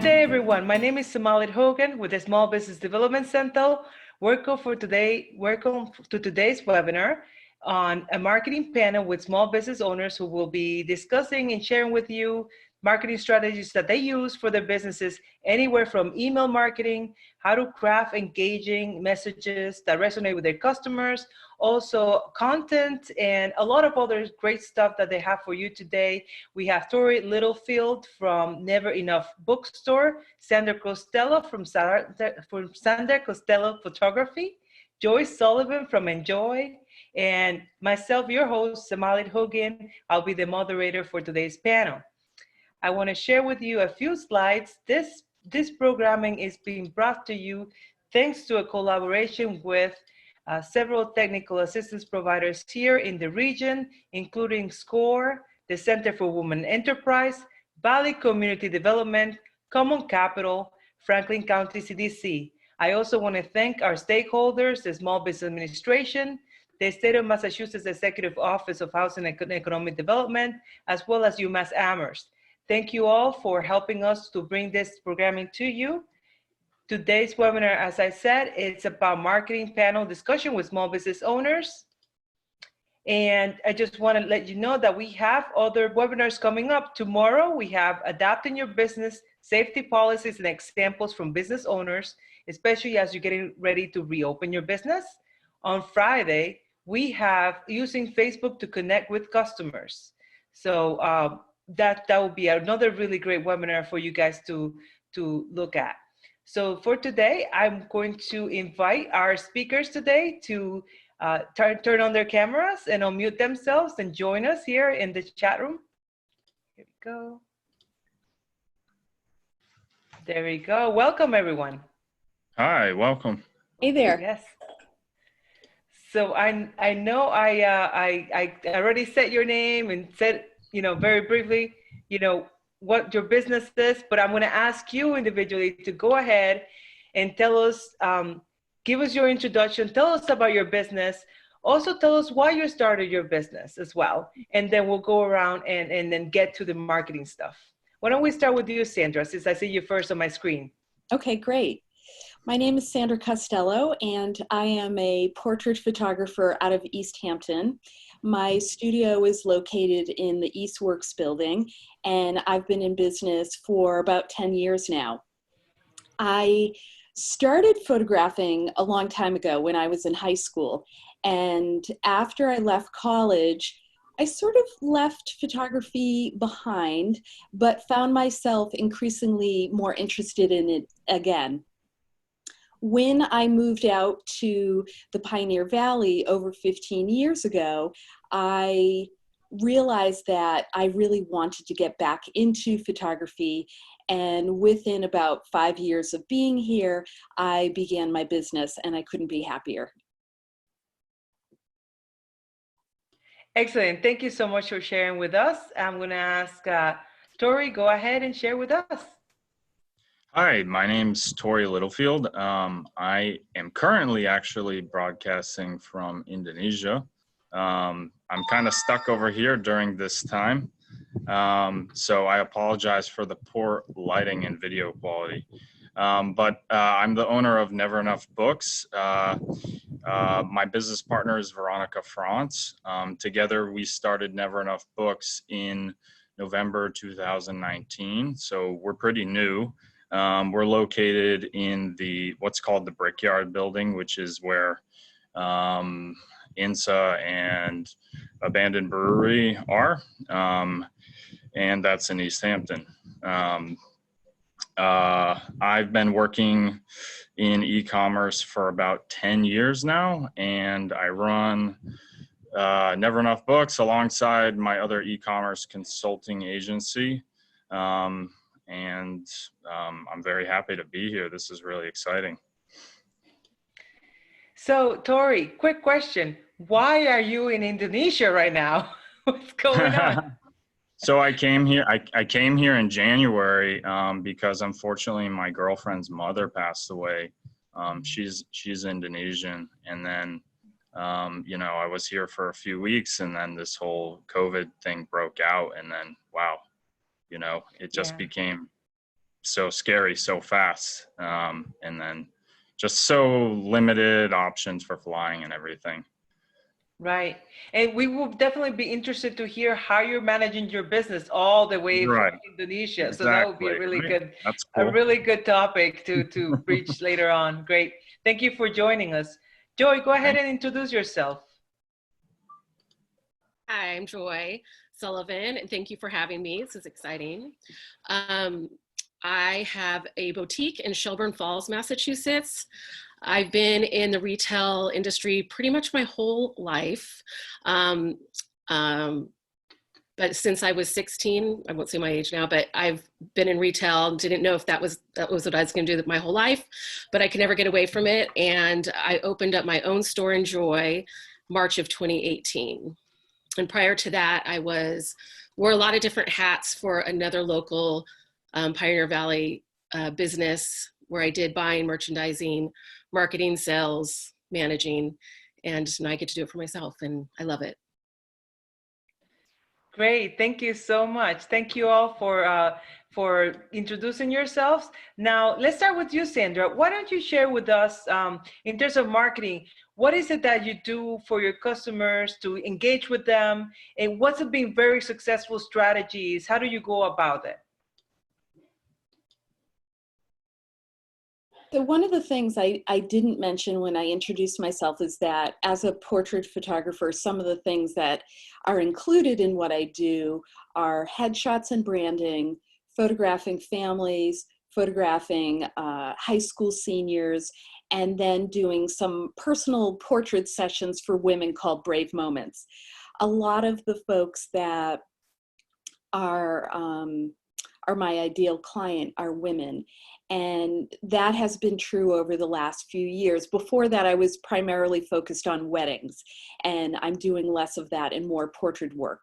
day, everyone. My name is Samalid Hogan with the Small Business Development Center. Welcome to today's webinar on a marketing panel with small business owners who will be discussing and sharing with you marketing strategies that they use for their businesses, anywhere from email marketing, how to craft engaging messages that resonate with their customers, also content, and a lot of other great stuff that they have for you today. We have Torey Littlefield from Never Enough Bookstore, Sandra Costello from Sandra Costello Photography, Joyce Sullivan from Enjoy, and myself, your host, Samalid Hogan. I'll be the moderator for today's panel. I want to share with you a few slides. This programming is being brought to you thanks to a collaboration with several technical assistance providers here in the region, including SCORE, the Center for Women Enterprise, Valley Community Development, Common Capital, Franklin County CDC. I also want to thank our stakeholders, the Small Business Administration, the State of Massachusetts Executive Office of Housing and Economic Development, as well as UMass Amherst. Thank you all for helping us to bring this programming to you. Today's webinar, as I said, it's about marketing panel discussion with small business owners. And I just want to let you know that we have other webinars coming up. Tomorrow, we have Adapting Your Business, Safety Policies and Examples from Business Owners, especially as you're getting ready to reopen your business. On Friday, we have Using Facebook to Connect with Customers. So that will be another really great webinar for you guys to look at. So for today, I'm going to invite our speakers today to turn on their cameras and unmute themselves and join us here in the chat room. Here we go. There we go. Welcome, everyone. Hi, welcome. Hey there. Yes. So I know I already said your name and said, very briefly, what your business is, but I'm going to ask you individually to go ahead and tell us, give us your introduction, tell us about your business, also tell us why you started your business as well, and then we'll go around and then get to the marketing stuff. Why don't we start with you, Sandra, since I see you first on my screen. Okay, great. My name is Sandra Costello, and I am a portrait photographer out of East Hampton. My studio is located in the Eastworks building, and I've been in business for about 10 years now. I started photographing a long time ago when I was in high school, and after I left college, I sort of left photography behind, but found myself increasingly more interested in it again. When I moved out to the Pioneer Valley over 15 years ago, I realized that I really wanted to get back into photography. And within about 5 years of being here, I began my business, and I couldn't be happier. Excellent. Thank you so much for sharing with us. I'm going to ask Torey, go ahead and share with us. Hi, my name's Torey Littlefield. I am currently actually broadcasting from Indonesia. I'm kind of stuck over here during this time, so I apologize for the poor lighting and video quality. But I'm the owner of Never Enough Books. My business partner is Veronica France. Together, we started Never Enough Books in November 2019, so we're pretty new. We're located in what's called the Brickyard building, which is where INSA and Abandoned Brewery are, and that's in East Hampton. I've been working in e-commerce for about 10 years now, and I run Never Enough Books alongside my other e-commerce consulting agency. And I'm very happy to be here. This is really exciting. So, Torey, quick question. Why are you in Indonesia right now? What's going on? So I came here in January because unfortunately my girlfriend's mother passed away. She's Indonesian, and then I was here for a few weeks, and then this whole COVID thing broke out, and then wow, it just became so scary so fast. And then just so limited options for flying and everything. Right. And we will definitely be interested to hear how you're managing your business all the way from Right. Indonesia. So that would be a Exactly. really Right. good, That's a cool. really good topic to reach later on. Great. Thank you for joining us. Joy, go ahead and introduce yourself. Hi, I'm Joy Sullivan, and thank you for having me. This is exciting. I have a boutique in Shelburne Falls, Massachusetts. I've been in the retail industry pretty much my whole life. But since I was 16, I won't say my age now, but I've been in retail, didn't know if that was what I was gonna do my whole life, but I could never get away from it. And I opened up my own store in Joy, March of 2018. And prior to that, I wore a lot of different hats for another local Pioneer Valley business where I did buying, merchandising, marketing, sales, managing, and now I get to do it for myself, and I love it. Great. Thank you so much. Thank you all for introducing yourselves. Now, let's start with you, Sandra. Why don't you share with us, in terms of marketing, what is it that you do for your customers to engage with them? And what's been very successful strategies? How do you go about it? So one of the things I didn't mention when I introduced myself is that as a portrait photographer, some of the things that are included in what I do are headshots and branding, photographing families, photographing high school seniors, and then doing some personal portrait sessions for women called Brave Moments. A lot of the folks that are my ideal client are women. And that has been true over the last few years. Before that, I was primarily focused on weddings, and I'm doing less of that and more portrait work.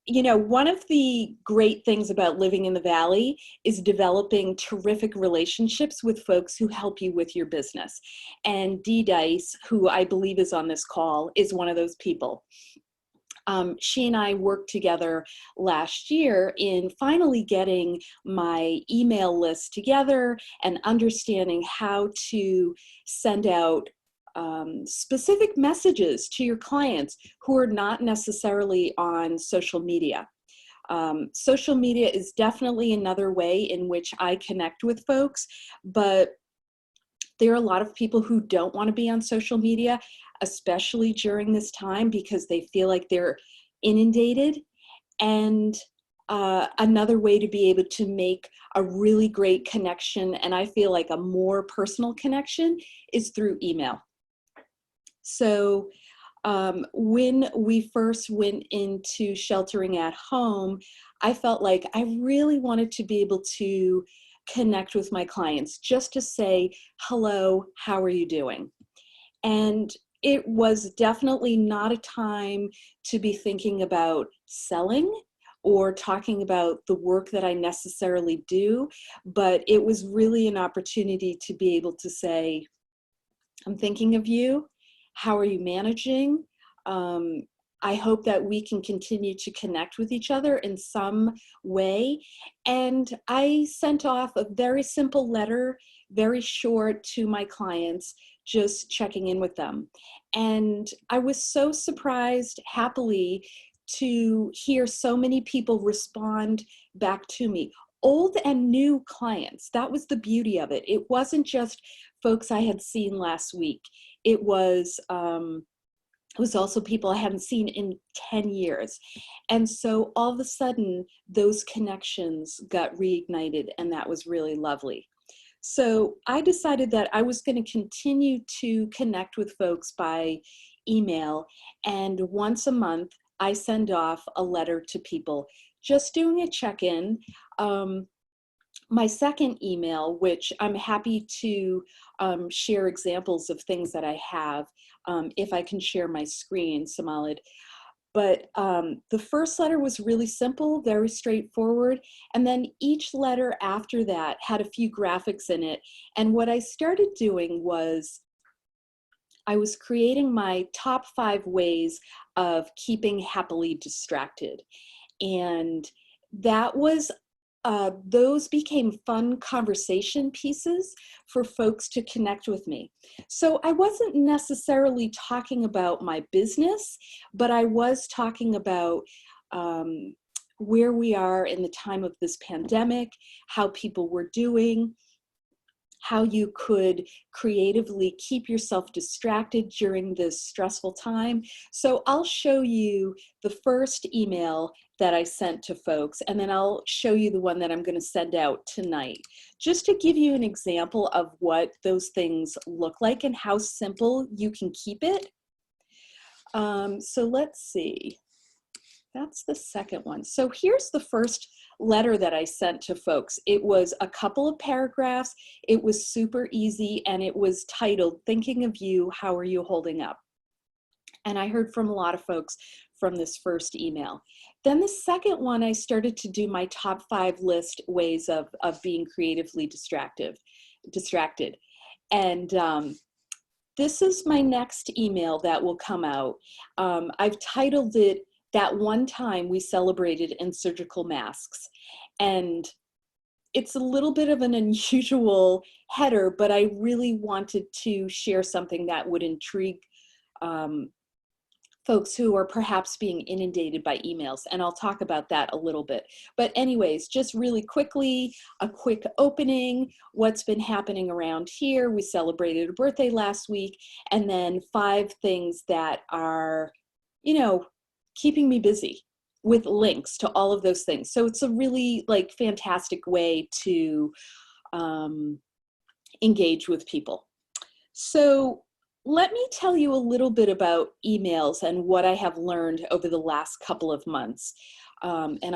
You know, one of the great things about living in the Valley is developing terrific relationships with folks who help you with your business. And Dee Dice, who I believe is on this call, is one of those people. She and I worked together last year in finally getting my email list together and understanding how to send out specific messages to your clients who are not necessarily on social media. Social media is definitely another way in which I connect with folks, but there are a lot of people who don't want to be on social media, especially during this time, because they feel like they're inundated. And another way to be able to make a really great connection, and I feel like a more personal connection, is through email. So when we first went into sheltering at home, I felt like I really wanted to be able to connect with my clients, just to say, hello, how are you doing? And it was definitely not a time to be thinking about selling or talking about the work that I necessarily do, but it was really an opportunity to be able to say, I'm thinking of you. How are you managing? I hope that we can continue to connect with each other in some way. And I sent off a very simple letter, very short, to my clients, just checking in with them. And I was so surprised, happily, to hear so many people respond back to me. Old and new clients. That was the beauty of it. It wasn't just folks I had seen last week. It was also people I hadn't seen in 10 years. And so all of a sudden, those connections got reignited, and that was really lovely. So I decided that I was going to continue to connect with folks by email, and once a month, I send off a letter to people, just doing a check-in. My second email, which I'm happy to share examples of things that I have, if I can share my screen, Samalid. But the first letter was really simple, very straightforward. And then each letter after that had a few graphics in it. And what I started doing was I was creating my top 5 ways of keeping happily distracted. And that was those became fun conversation pieces for folks to connect with me. So I wasn't necessarily talking about my business, but I was talking about where we are in the time of this pandemic, how people were doing, how you could creatively keep yourself distracted during this stressful time. So I'll show you the first email that I sent to folks, and then I'll show you the one that I'm going to send out tonight, just to give you an example of what those things look like and how simple you can keep it. So let's see. That's the second one. So here's the first letter that I sent to folks. It was a couple of paragraphs. It was super easy, and it was titled, "Thinking of You, How Are You Holding Up?" And I heard from a lot of folks from this first email. Then the second one, I started to do my top 5 list ways of being creatively distracted. And this is my next email that will come out. I've titled it, "That One Time We Celebrated in Surgical Masks." And it's a little bit of an unusual header, but I really wanted to share something that would intrigue folks who are perhaps being inundated by emails. And I'll talk about that a little bit. But anyways, just really quickly, a quick opening, what's been happening around here. We celebrated a birthday last week, and then 5 things that are, keeping me busy, with links to all of those things. So it's a really fantastic way to engage with people. So let me tell you a little bit about emails and what I have learned over the last couple of months. And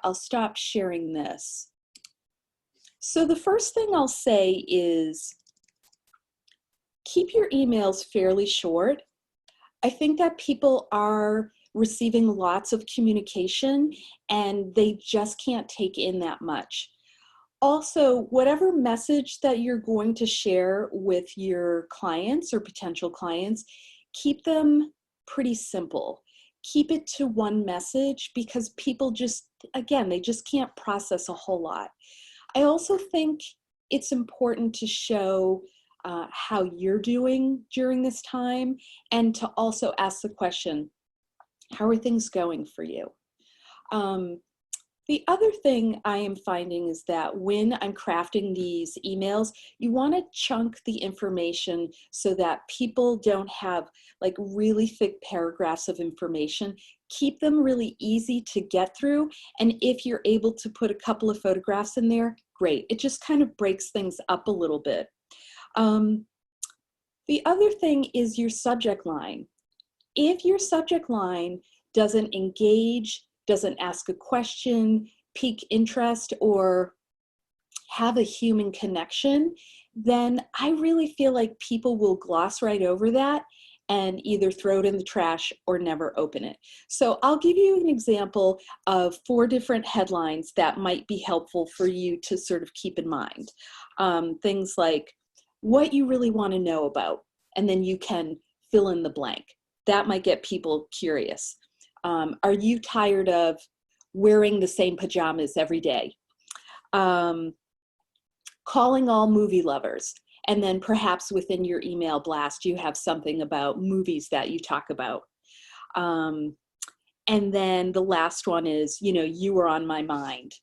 I'll stop sharing this. So the first thing I'll say is keep your emails fairly short. I think that people are receiving lots of communication and they just can't take in that much. Also, whatever message that you're going to share with your clients or potential clients, keep them pretty simple. Keep it to one message, because people they just can't process a whole lot. I also think it's important to show how you're doing during this time, and to also ask the question, how are things going for you? The other thing I am finding is that when I'm crafting these emails, you want to chunk the information so that people don't have really thick paragraphs of information. Keep them really easy to get through. And if you're able to put a couple of photographs in there, great. It just kind of breaks things up a little bit. The other thing is your subject line. If your subject line doesn't engage, doesn't ask a question, pique interest, or have a human connection, then I really feel like people will gloss right over that and either throw it in the trash or never open it. So I'll give you an example of 4 different headlines that might be helpful for you to sort of keep in mind. Things like what you really want to know about, and then you can fill in the blank. That might get people curious. Are you tired of wearing the same pajamas every day? Calling all movie lovers. And then perhaps within your email blast, you have something about movies that you talk about. And then the last one is, you were on my mind.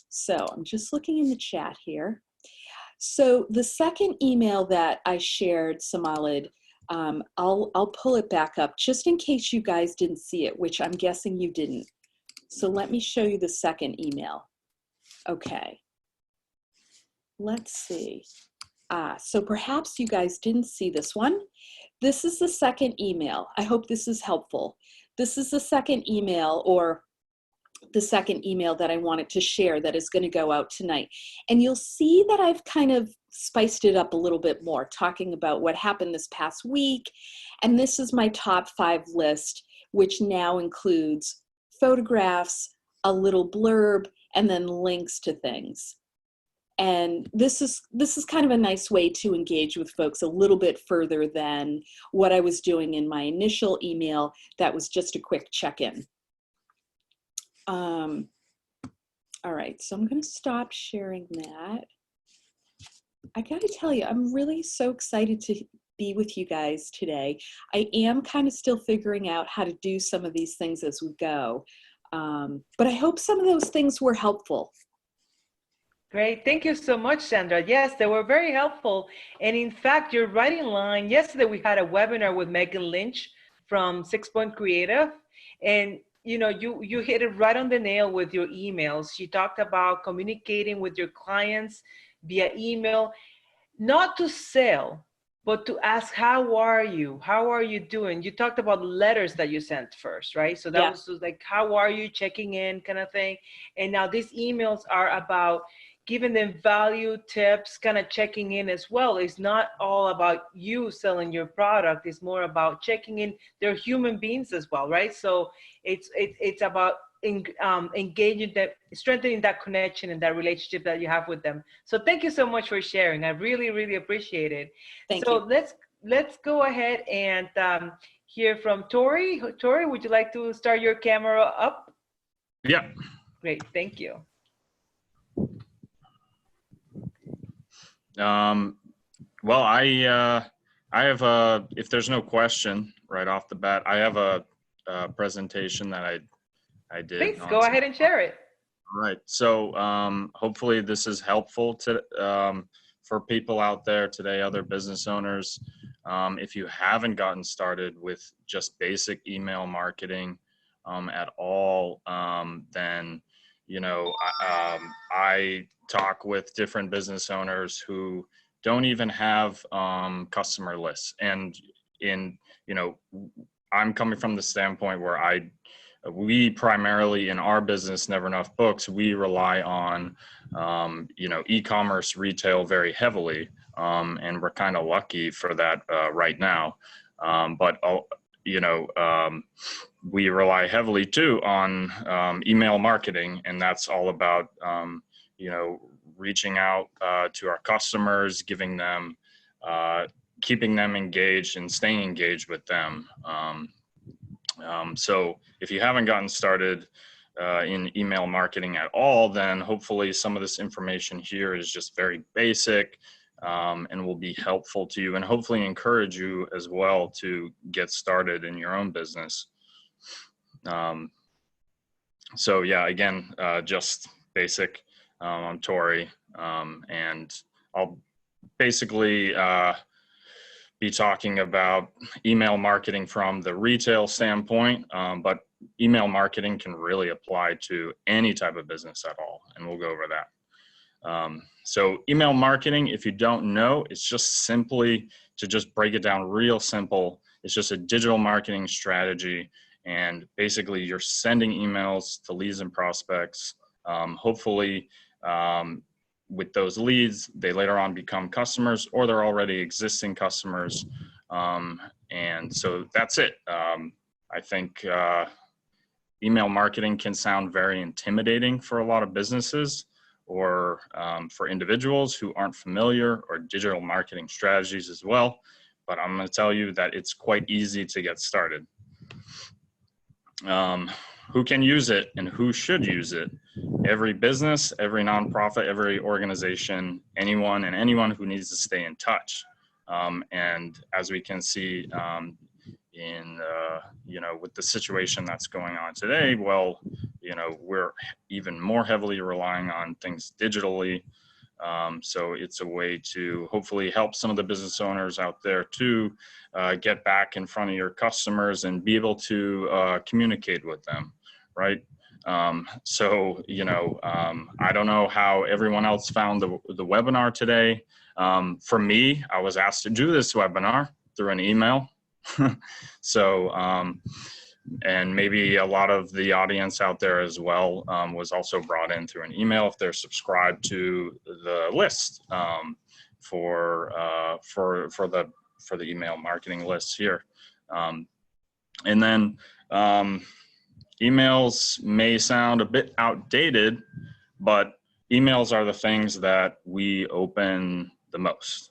So I'm just looking in the chat here. So the second email that I shared, Samalid, I'll pull it back up just in case you guys didn't see it, which I'm guessing you didn't. So let me show you the second email. Okay. Let's see. So perhaps you guys didn't see this one. This is the second email. I hope this is helpful. This is the second email, or the second email that I wanted to share that is going to go out tonight. And you'll see that I've kind of spiced it up a little bit more, talking about what happened this past week. And this is my top 5 list, which now includes photographs, a little blurb, and then links to things. And this is kind of a nice way to engage with folks a little bit further than what I was doing in my initial email that was just a quick check-in. All right, so I'm going to stop sharing that. I got to tell you, I'm really so excited to be with you guys today. I am kind of still figuring out how to do some of these things as we go, but I hope some of those things were helpful. Great. Thank you so much, Sandra. Yes, they were very helpful. And in fact, you're right in line. Yesterday, we had a webinar with Megan Lynch from 6 Point Creative. And you hit it right on the nail with your emails. She talked about communicating with your clients via email, not to sell, but to ask, how are you? How are you doing? You talked about letters that you sent first, right? So that was like, how are you, checking in kind of thing. And now these emails are about giving them value, tips, kind of checking in as well. It's not all about you selling your product. It's more about checking in. They're human beings as well, right? So it's about engaging that, strengthening that connection and that relationship that you have with them. So thank you so much for sharing. I really, really appreciate it. Thank you. Let's go ahead and hear from Torey. Torey, would you like to start your camera up? Yeah. Great, thank you. Well, I have a, if there's no question right off the bat, I have a presentation that I did. Please go ahead and share it. All right. So hopefully this is helpful to for people out there today, other business owners. If you haven't gotten started with just basic email marketing at all, then I talk with different business owners who don't even have customer lists. And I'm coming from the standpoint where we primarily in our business, Never Enough Books, we rely on, e-commerce retail very heavily. And we're kind of lucky for that right now. We rely heavily too on email marketing, and that's all about, reaching out to our customers, giving them, keeping them engaged and staying engaged with them. So if you haven't gotten started in email marketing at all, then hopefully some of this information here is just very basic and will be helpful to you and hopefully encourage you as well to get started in your own business. So yeah, again, just basic. I'm Torey, and I'll basically be talking about email marketing from the retail standpoint, but email marketing can really apply to any type of business at all, and we'll go over that. So email marketing, if you don't know, it's just simply, to just break it down real simple, it's just a digital marketing strategy, and basically you're sending emails to leads and prospects. Hopefully with those leads, they later on become customers, or they're already existing customers. And so that's it. I think email marketing can sound very intimidating for a lot of businesses, or for individuals who aren't familiar, or digital marketing strategies as well. But I'm going to tell you that it's quite easy to get started. Who can use it and who should use it? Every business, every nonprofit, every organization, anyone who needs to stay in touch. And as we can see with the situation that's going on today, well, we're even more heavily relying on things digitally. So it's a way to hopefully help some of the business owners out there to get back in front of your customers and be able to communicate with them, right? I don't know how everyone else found the webinar today. For me, I was asked to do this webinar through an email. And maybe a lot of the audience out there as well was also brought in through an email if they're subscribed to the list for the email marketing list here. And then emails may sound a bit outdated, but emails are the things that we open the most.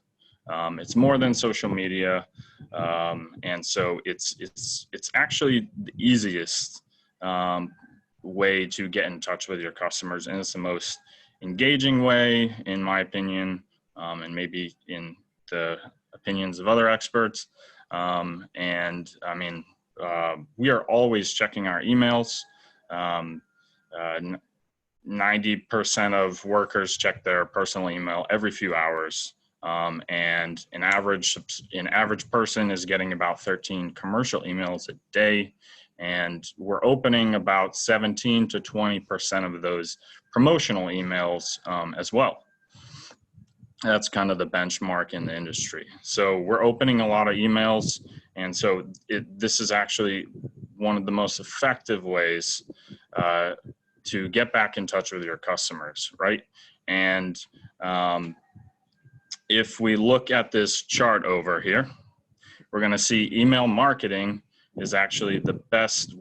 It's more than social media. And so it's actually the easiest way to get in touch with your customers, and it's the most engaging way, in my opinion, and maybe in the opinions of other experts. And I mean, we are always checking our emails. 90% of workers check their personal email every few hours. And an average person is getting about 13 commercial emails a day. And we're opening about 17 to 20% of those promotional emails as well. That's kind of the benchmark in the industry. So we're opening a lot of emails. And so this is actually one of the most effective ways to get back in touch with your customers, right? And if we look at this chart over here, we're going to see email marketing is actually the best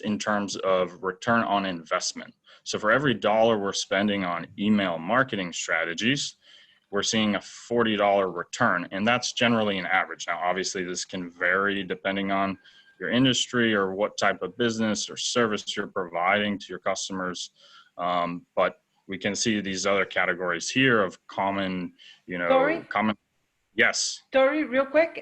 in terms of return on investment. So for every dollar we're spending on email marketing strategies, we're seeing a $40 return, and that's generally an average. Now, obviously, this can vary depending on your industry or what type of business or service you're providing to your customers. But we can see these other categories here of common, Torey? Yes. Torey, real quick,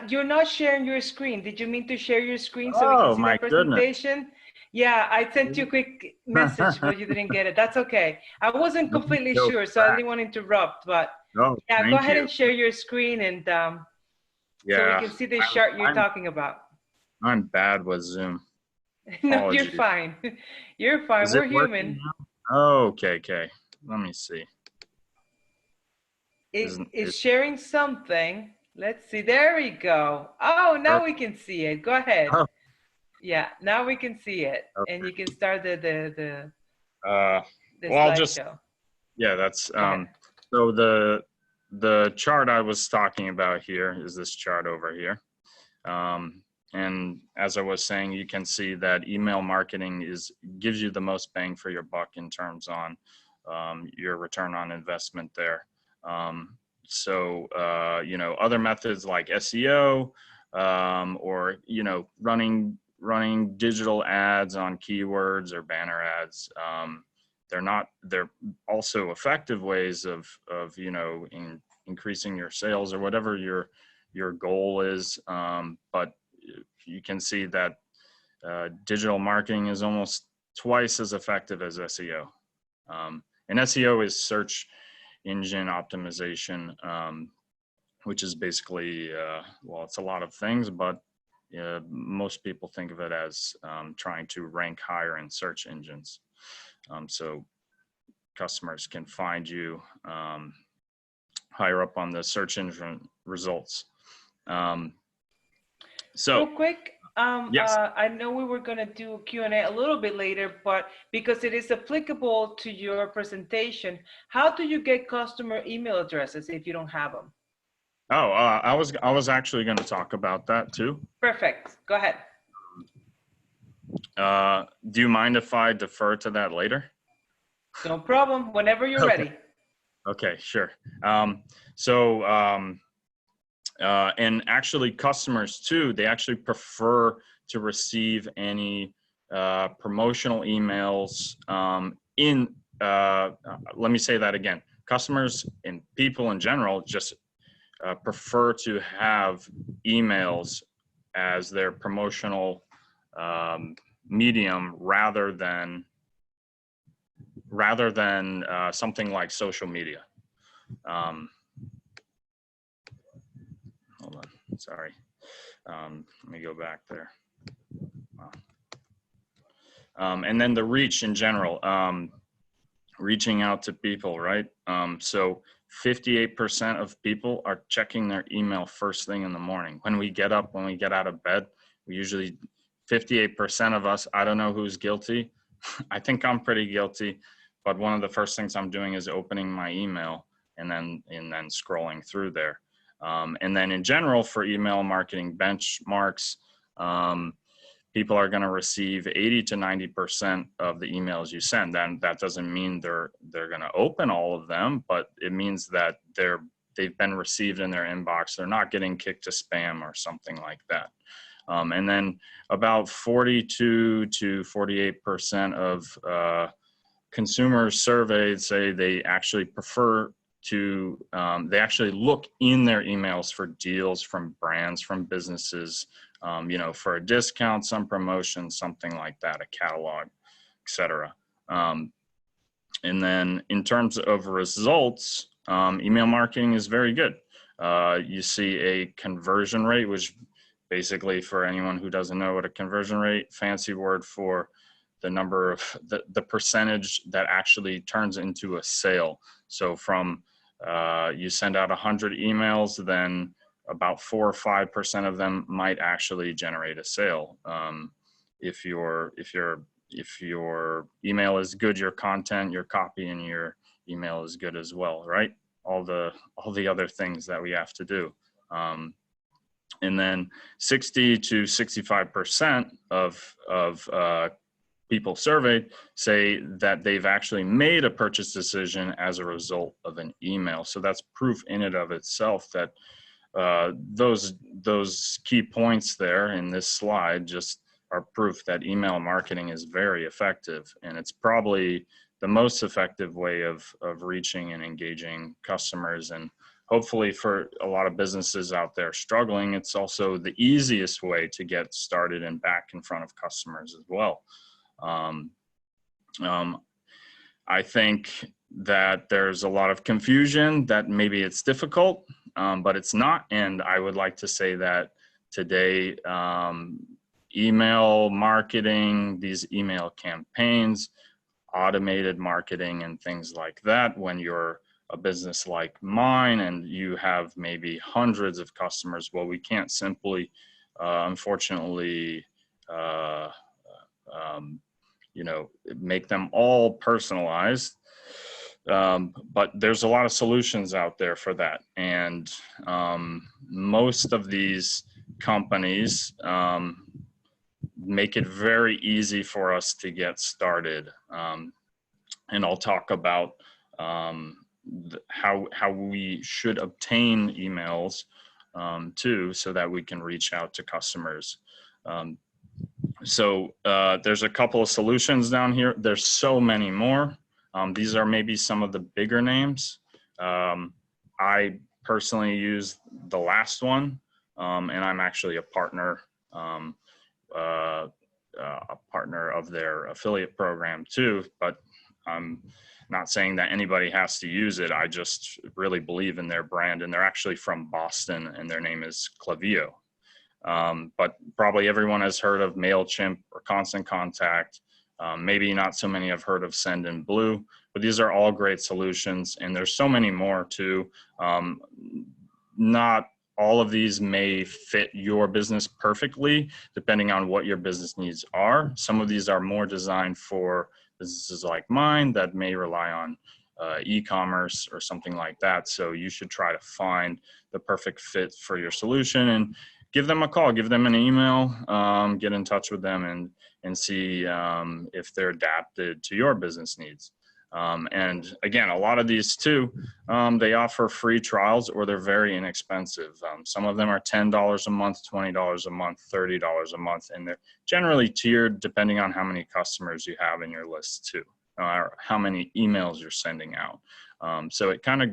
you're not sharing your screen. Did you mean to share your screen so we Oh, can see my that presentation? Yeah, I sent you a quick message, but you didn't get it. That's okay. I wasn't completely sure, so I didn't want to interrupt, but yeah, go ahead and share your screen and so we can see the chart you're talking about. I'm bad with Zoom. No, you're fine. You're fine. We're human. Okay. Let me see. It's sharing something. Let's see. There we go. Oh, now we can see it. Go ahead. Oh. Yeah, now we can see it, and you can start the slideshow. Yeah, that's so the chart I was talking about here is this chart over here. And as I was saying, you can see that email marketing gives you the most bang for your buck in terms on your return on investment there. So other methods like SEO or running digital ads on keywords or banner ads, they're also effective ways of increasing your sales or whatever your goal is. But you can see that digital marketing is almost twice as effective as SEO. And SEO is search engine optimization, which is basically, it's a lot of things, but most people think of it as trying to rank higher in search engines. So customers can find you higher up on the search engine results. Real quick, yes. I know we were going to do Q&A a little bit later, but because it is applicable to your presentation, how do you get customer email addresses if you don't have them? Oh, I was actually going to talk about that too. Perfect. Go ahead. Do you mind if I defer to that later? No problem. Whenever you're ready. Okay, sure. And actually customers too, they actually prefer to receive any promotional emails let me say that again. Customers and people in general just prefer to have emails as their promotional medium rather than something like social media. Hold on, sorry. Let me go back there. And then the reach in general, reaching out to people, right? So 58% of people are checking their email first thing in the morning. When we get up, when we get out of bed, we usually, 58% of us, I don't know who's guilty. I think I'm pretty guilty, but one of the first things I'm doing is opening my email and then scrolling through there. And then in general for email marketing benchmarks, people are going to receive 80 to 90% of the emails you send. Then that doesn't mean they're going to open all of them, but it means that they've been received in their inbox. They're not getting kicked to spam or something like that. And then about 42 to 48% of consumers surveyed say they actually prefer to, they actually look in their emails for deals from brands, from businesses, you know, for a discount, some promotion, something like that, a catalog, etc. And then in terms of results, email marketing is very good. You see a conversion rate, which basically, for anyone who doesn't know what a conversion rate, fancy word for the number of the percentage that actually turns into a sale. So from you send out 100 emails, then about 4 or 5% of them might actually generate a sale. If your email is good, your content, your copy, and your email is good as well, right? All the other things that we have to do. And then 60 to 65% of people surveyed say that they've actually made a purchase decision as a result of an email. So that's proof in and of itself that those key points there in this slide just are proof that email marketing is very effective, and it's probably the most effective way of reaching and engaging customers. And hopefully for a lot of businesses out there struggling, it's also the easiest way to get started and back in front of customers as well. I think that there's a lot of confusion that maybe it's difficult, but it's not. And I would like to say that today, email marketing, these email campaigns, automated marketing and things like that, when you're a business like mine and you have maybe hundreds of customers, well, we can't simply, unfortunately, you know, make them all personalized. But there's a lot of solutions out there for that. And most of these companies make it very easy for us to get started. And I'll talk about how we should obtain emails too, so that we can reach out to customers. So there's a couple of solutions down here. There's so many more. These are maybe some of the bigger names. I personally use the last one, and I'm actually a partner of their affiliate program too, but I'm not saying that anybody has to use it. I just really believe in their brand, and they're actually from Boston, and their name is Klaviyo. But probably everyone has heard of MailChimp or Constant Contact. Maybe not so many have heard of Send and Blue, but these are all great solutions, and there's so many more too. Not all of these may fit your business perfectly, depending on what your business needs are. Some of these are more designed for businesses like mine that may rely on e-commerce or something like that. So you should try to find the perfect fit for your solution and give them a call, give them an email, get in touch with them and see if they're adapted to your business needs. And again, a lot of these too, they offer free trials or they're very inexpensive. Some of them are $10 a month, $20 a month, $30 a month, and they're generally tiered depending on how many customers you have in your list too, or how many emails you're sending out. So it kind of,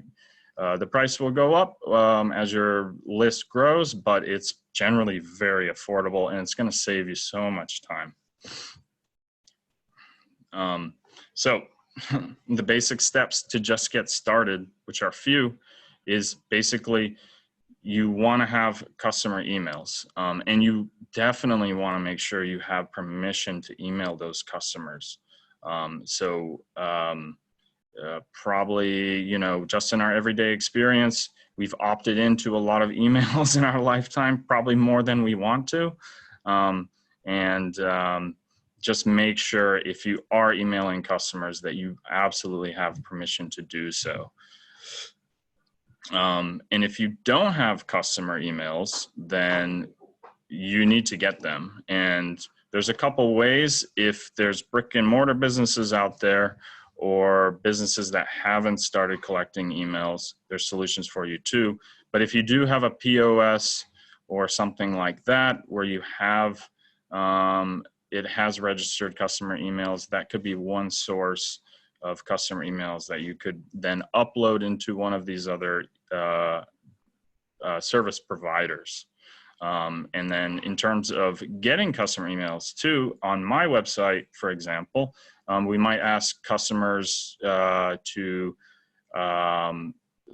the price will go up as your list grows, but it's generally very affordable, and it's going to save you so much time. So the basic steps to just get started, which are few, is basically you want to have customer emails, and you definitely want to make sure you have permission to email those customers. Probably, you know, just in our everyday experience, we've opted into a lot of emails in our lifetime, probably more than we want to. Just make sure if you are emailing customers that you absolutely have permission to do so. And if you don't have customer emails, then you need to get them. And there's a couple ways. If there's brick and mortar businesses out there or businesses that haven't started collecting emails, there's solutions for you too. But if you do have a POS or something like that, where you have, it has registered customer emails, that could be one source of customer emails that you could then upload into one of these other service providers. And then in terms of getting customer emails too, on my website, for example, we might ask customers to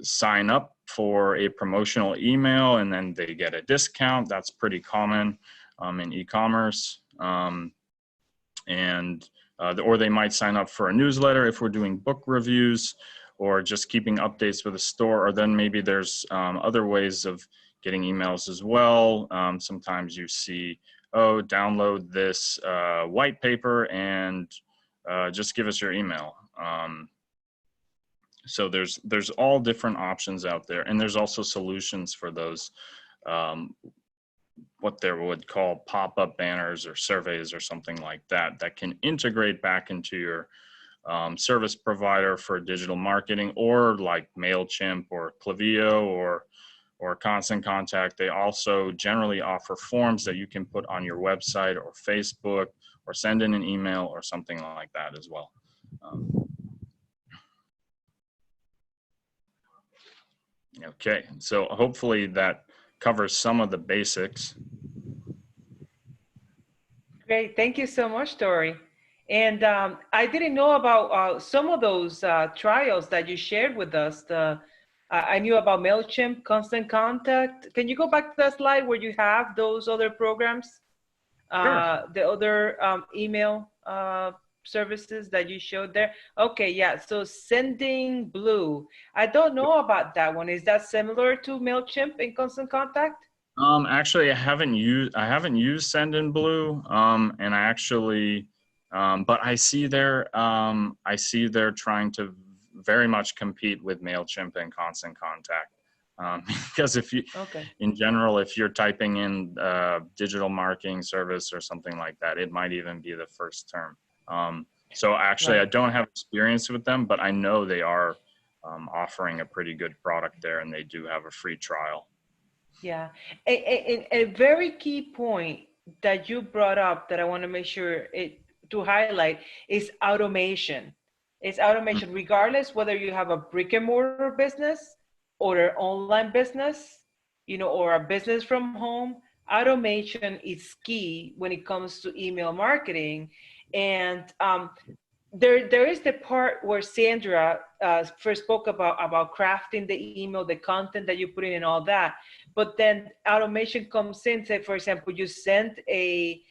sign up for a promotional email, and then they get a discount. That's pretty common in e-commerce. Or they might sign up for a newsletter if we're doing book reviews, or just keeping updates with the store. Or then maybe there's other ways of getting emails as well. Sometimes you see, oh, download this white paper and just give us your email. So there's all different options out there, and there's also solutions for those, what they would call pop-up banners or surveys or something like that, that can integrate back into your service provider for digital marketing, or like MailChimp or Klaviyo or Constant Contact. They also generally offer forms that you can put on your website or Facebook, or send in an email or something like that as well. Okay, so hopefully that covers some of the basics. Great, thank you so much, Torey. And I didn't know about some of those trials that you shared with us. I knew about MailChimp, Constant Contact. Can you go back to that slide where you have those other programs? Sure. The other email services that you showed there? Okay, yeah, so Sending Blue. I don't know about that one. Is that similar to MailChimp and Constant Contact? Actually, I haven't used Send in Blue, and I actually, but I see they're trying to very much compete with MailChimp and Constant Contact, because if you, in general, if you're typing in digital marketing service or something like that, it might even be the first term. So actually, I don't have experience with them, but I know they are offering a pretty good product there, and they do have a free trial. Yeah, a very key point that you brought up that I want to make sure to highlight is automation. It's automation, regardless whether you have a brick and mortar business or an online business, or a business from home. Automation is key when it comes to email marketing. And there is the part where Sandra first spoke about crafting the email, the content that you put in and all that. But then automation comes in. Say, for example, you send a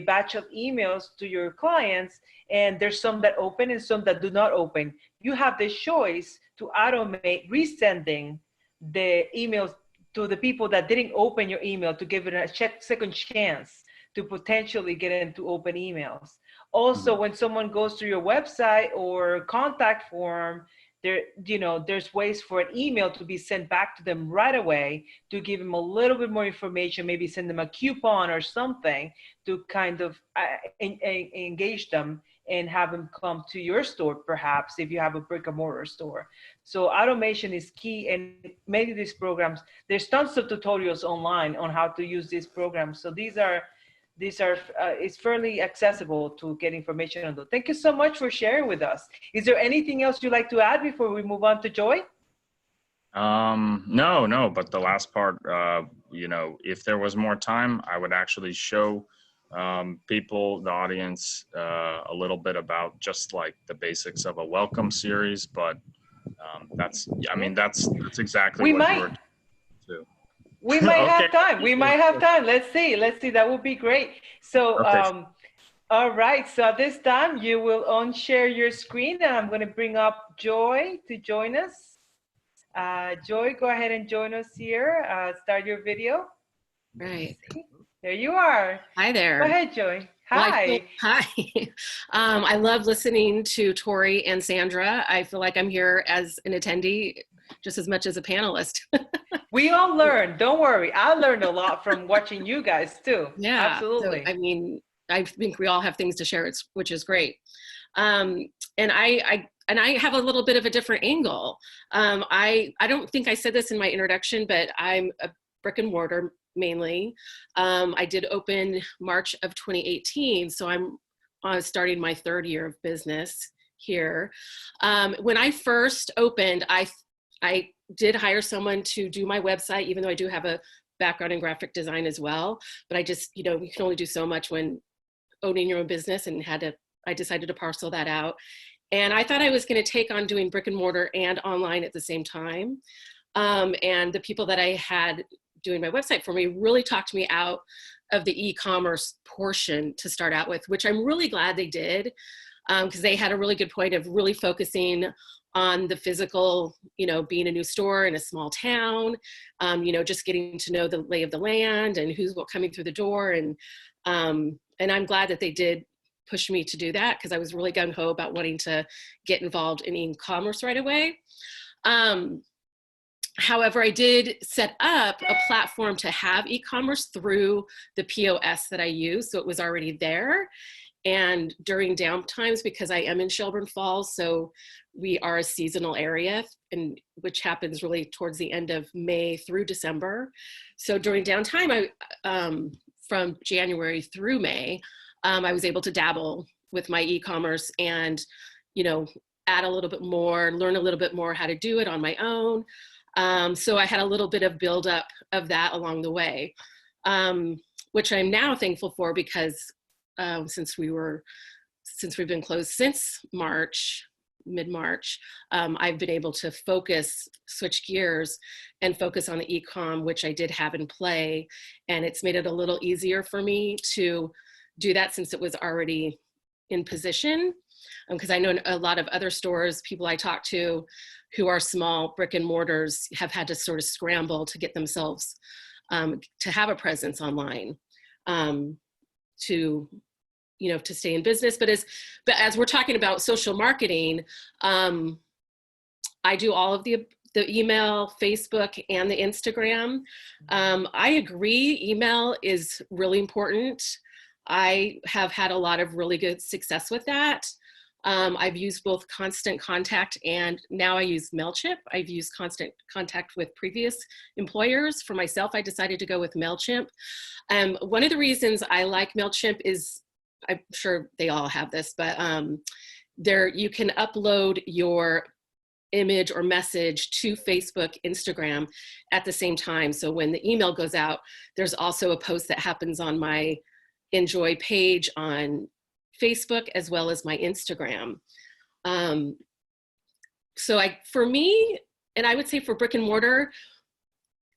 batch of emails to your clients, and there's some that open and some that do not open. You have the choice to automate resending the emails to the people that didn't open your email, to give it a second chance to potentially get into open emails. Also, when someone goes to your website or contact form, there's ways for an email to be sent back to them right away to give them a little bit more information, maybe send them a coupon or something to kind of engage them and have them come to your store, perhaps, if you have a brick and mortar store. So automation is key, and many of these programs, there's tons of tutorials online on how to use these programs. So it's fairly accessible to get information on those. Thank you so much for sharing with us. Is there anything else you'd like to add before we move on to Joy? No, but the last part, if there was more time, I would actually show people, the audience, a little bit about just like the basics of a welcome series, but that's exactly what you were too. We might have time. We might have time. Let's see. That would be great. So, all right. So at this time, you will unshare your screen, and I'm going to bring up Joy to join us. Joy, go ahead and join us here. Start your video. Right. There you are. Hi there. Go ahead, Joy. Hi. Hi. I love listening to Torey and Sandra. I feel like I'm here as an attendee just as much as a panelist. We all learn. Don't worry. I learned a lot from watching you guys too. Yeah, absolutely. So, I mean, I think we all have things to share, which is great. And I have a little bit of a different angle. I don't think I said this in my introduction, but I'm a brick and mortar mainly. I did open March of 2018, so I'm starting my 3rd year of business here. When I first opened, I did hire someone to do my website, even though I do have a background in graphic design as well. But I just, you can only do so much when owning your own business, and I decided to parcel that out. And I thought I was going to take on doing brick and mortar and online at the same time. And the people that I had doing my website for me really talked me out of the e-commerce portion to start out with, which I'm really glad they did, because they had a really good point of really focusing on the physical, being a new store in a small town, just getting to know the lay of the land and who's coming through the door. And I'm glad that they did push me to do that, because I was really gung-ho about wanting to get involved in e-commerce right away. However, I did set up a platform to have e-commerce through the POS that I use, so it was already there. And during downtimes, because I am in Shelburne Falls, so we are a seasonal area, and which happens really towards the end of May through December. So during downtime, from January through May, I was able to dabble with my e-commerce and, add a little bit more, learn a little bit more how to do it on my own. So I had a little bit of buildup of that along the way, which I'm now thankful for, because since we've been closed since mid-March, I've been able to switch gears and focus on the e-com, which I did have in play. And it's made it a little easier for me to do that, since it was already in position. Because I know a lot of other stores, people I talk to who are small brick and mortars, have had to sort of scramble to get themselves to have a presence online, to stay in business. But as we're talking about social marketing, I do all of the email, Facebook, and the Instagram. I agree, email is really important. I have had a lot of really good success with that. I've used both Constant Contact, and now I use MailChimp. I've used Constant Contact with previous employers. For myself, I decided to go with MailChimp. One of the reasons I like MailChimp is, I'm sure they all have this, but you can upload your image or message to Facebook, Instagram at the same time. So when the email goes out, there's also a post that happens on my Enjoy page on Facebook, as well as my Instagram. So for me, and I would say for brick and mortar,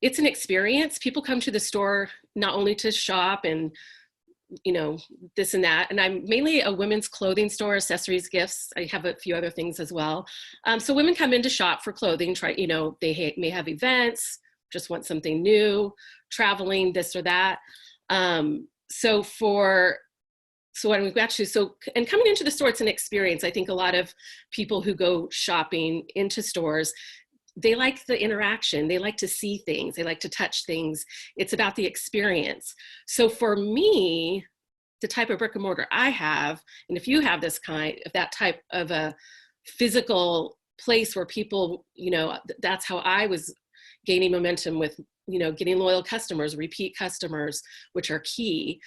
it's an experience. People come to the store not only to shop and this and that. And I'm mainly a women's clothing store, accessories, gifts. I have a few other things as well. So women come in to shop for clothing, they may have events, just want something new, traveling, this or that. So when we've got and coming into the store, it's an experience. I think a lot of people who go shopping into stores, they like the interaction. They like to see things. They like to touch things. It's about the experience. So for me, the type of brick and mortar I have, and if you have that type of a physical place where people, that's how I was gaining momentum with, getting loyal customers, repeat customers, which are key,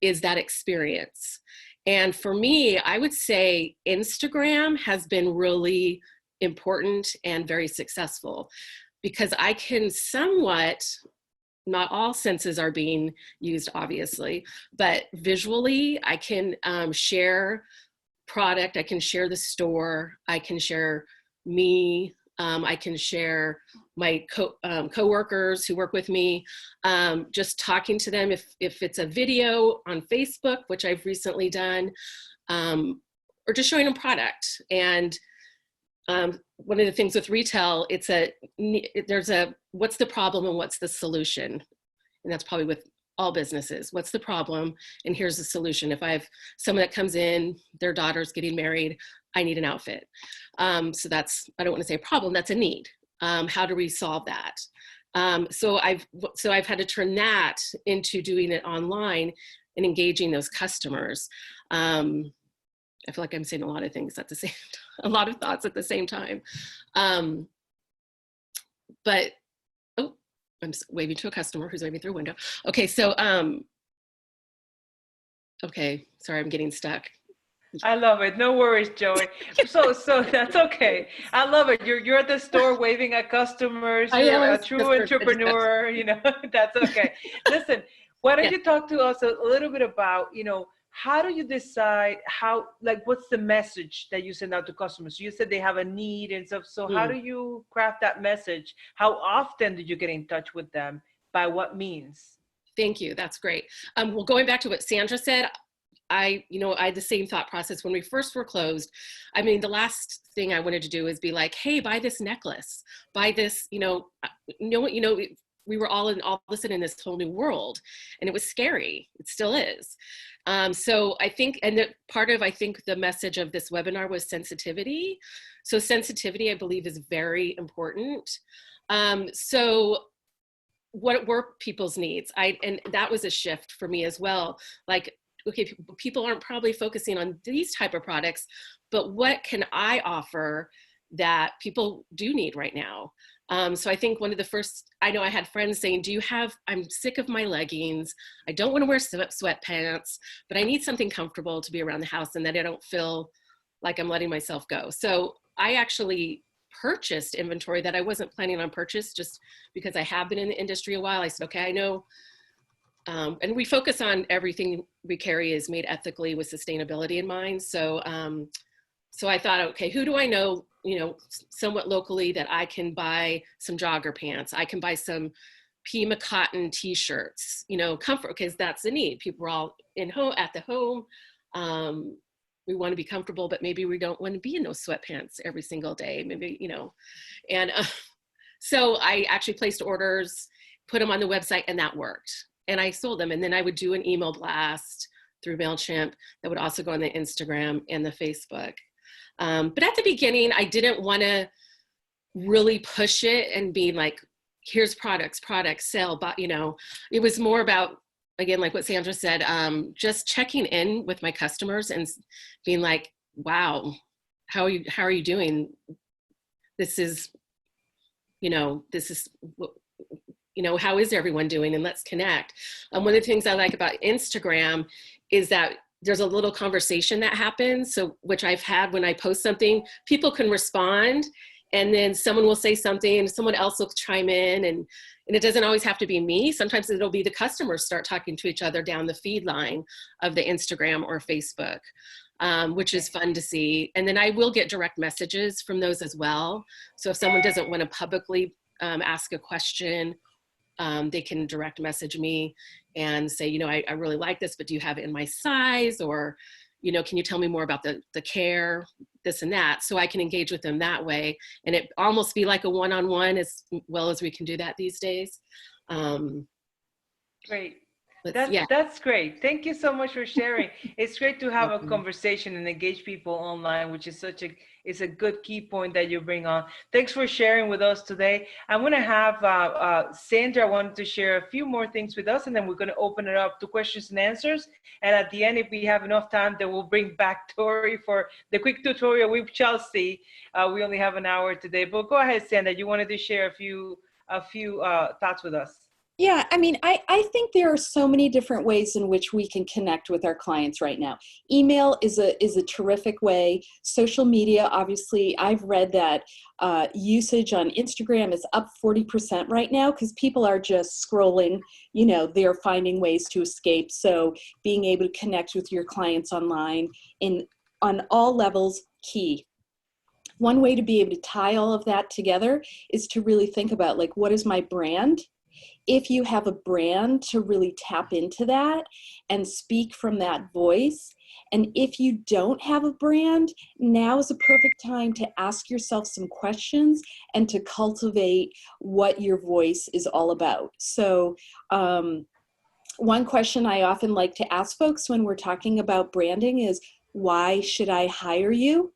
is that experience. And for me, I would say Instagram has been really important and very successful, because I can somewhat, not all senses are being used, obviously, but visually I can share product, I can share the store, I can share me, I can share my coworkers who work with me, just talking to them if it's a video on Facebook, which I've recently done, or just showing them product. And one of the things with retail, there's a what's the problem and what's the solution, and that's probably with all businesses. What's the problem, and here's the solution. If I have someone that comes in, their daughter's getting married, I need an outfit. So that's, I don't want to say a problem, that's a need. How do we solve that? So I've had to turn that into doing it online and engaging those customers. I feel like I'm saying a lot of things at the same time, a lot of thoughts at the same time. But I'm waving to a customer who's waving through a window. Okay, so, okay, sorry, I'm getting stuck. I love it. No worries, Joey. So that's okay. I love it. You're at the store waving at customers. I You're know, a true entrepreneur. You know, that's okay. Listen, why don't Yeah. you talk to us a little bit about, how do you decide what's the message that you send out to customers? You said they have a need and stuff. So how do you craft that message? How often do you get in touch with them? By what means? Thank you. That's great. Well, going back to what Sandra said, I had the same thought process when we first were closed. I mean, the last thing I wanted to do is be like, hey, buy this necklace, buy this, we were all of a sudden in this whole new world, and it was scary. It still is. So I think, and I think the message of this webinar was sensitivity. So sensitivity, I believe, is very important. So what were people's needs? And that was a shift for me as well. Like, okay, people aren't probably focusing on these type of products, but what can I offer that people do need right now? So I think one of the first, I know I had friends saying, I'm sick of my leggings. I don't want to wear sweatpants, but I need something comfortable to be around the house and that I don't feel like I'm letting myself go. So I actually purchased inventory that I wasn't planning on purchase just because I have been in the industry a while. I said, okay, I know. And we focus on everything we carry is made ethically with sustainability in mind. So, so I thought, okay, who do I know, somewhat locally that I can buy some jogger pants? I can buy some Pima cotton t-shirts, comfort, because that's the need. People are all at the home. We want to be comfortable, but maybe we don't want to be in those sweatpants every single day. Maybe, and so I actually placed orders, put them on the website, and that worked. And I sold them. And then I would do an email blast through MailChimp that would also go on the Instagram and the Facebook. But at the beginning, I didn't want to really push it and be like, here's products, sell, but it was more about, again, like what Sandra said, just checking in with my customers and being like, wow, how are you doing? This is how is everyone doing? And let's connect. One of the things I like about Instagram is that there's a little conversation that happens. So, which I've had when I post something, people can respond, and then someone will say something, and someone else will chime in, and it doesn't always have to be me. Sometimes it'll be the customers start talking to each other down the feed line of the Instagram or Facebook, which is fun to see. And then I will get direct messages from those as well. So if someone doesn't want to publicly ask a question, they can direct message me and say, I really like this, but do you have it in my size? Or, can you tell me more about the care, this and that? So I can engage with them that way. And it almost be like a one-on-one as well as we can do that these days. Great. That's great. Thank you so much for sharing. It's great to have a conversation and engage people online, which is it's a good key point that you bring on. Thanks for sharing with us today. I'm going to have Sandra wanted to share a few more things with us, and then we're going to open it up to questions and answers. And at the end, if we have enough time, then we'll bring back Torey for the quick tutorial. We shall see. We only have an hour today, but go ahead, Sandra. You wanted to share a few thoughts with us. Yeah, I mean, I think there are so many different ways in which we can connect with our clients right now. Email is a terrific way. Social media, obviously, I've read that usage on Instagram is up 40% right now because people are just scrolling, they're finding ways to escape. So being able to connect with your clients online on all levels, key. One way to be able to tie all of that together is to really think about, like, what is my brand? If you have a brand, to really tap into that and speak from that voice. And if you don't have a brand, now is a perfect time to ask yourself some questions and to cultivate what your voice is all about. So one question I often like to ask folks when we're talking about branding is, why should I hire you?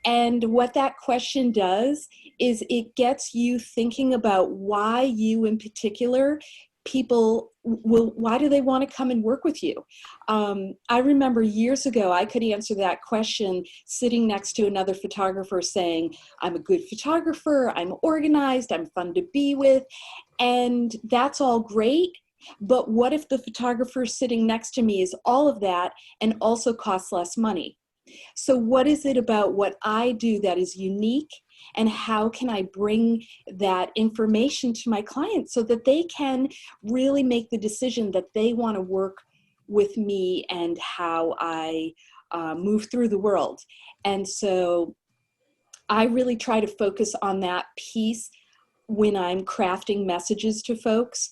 And what that question does is it gets you thinking about why you in particular people will, why do they want to come and work with you? I remember years ago, I could answer that question sitting next to another photographer saying, I'm a good photographer, I'm organized, I'm fun to be with, and that's all great. But what if the photographer sitting next to me is all of that and also costs less money? So what is it about what I do that is unique, and how can I bring that information to my clients so that they can really make the decision that they want to work with me and how I move through the world? And so I really try to focus on that piece when I'm crafting messages to folks.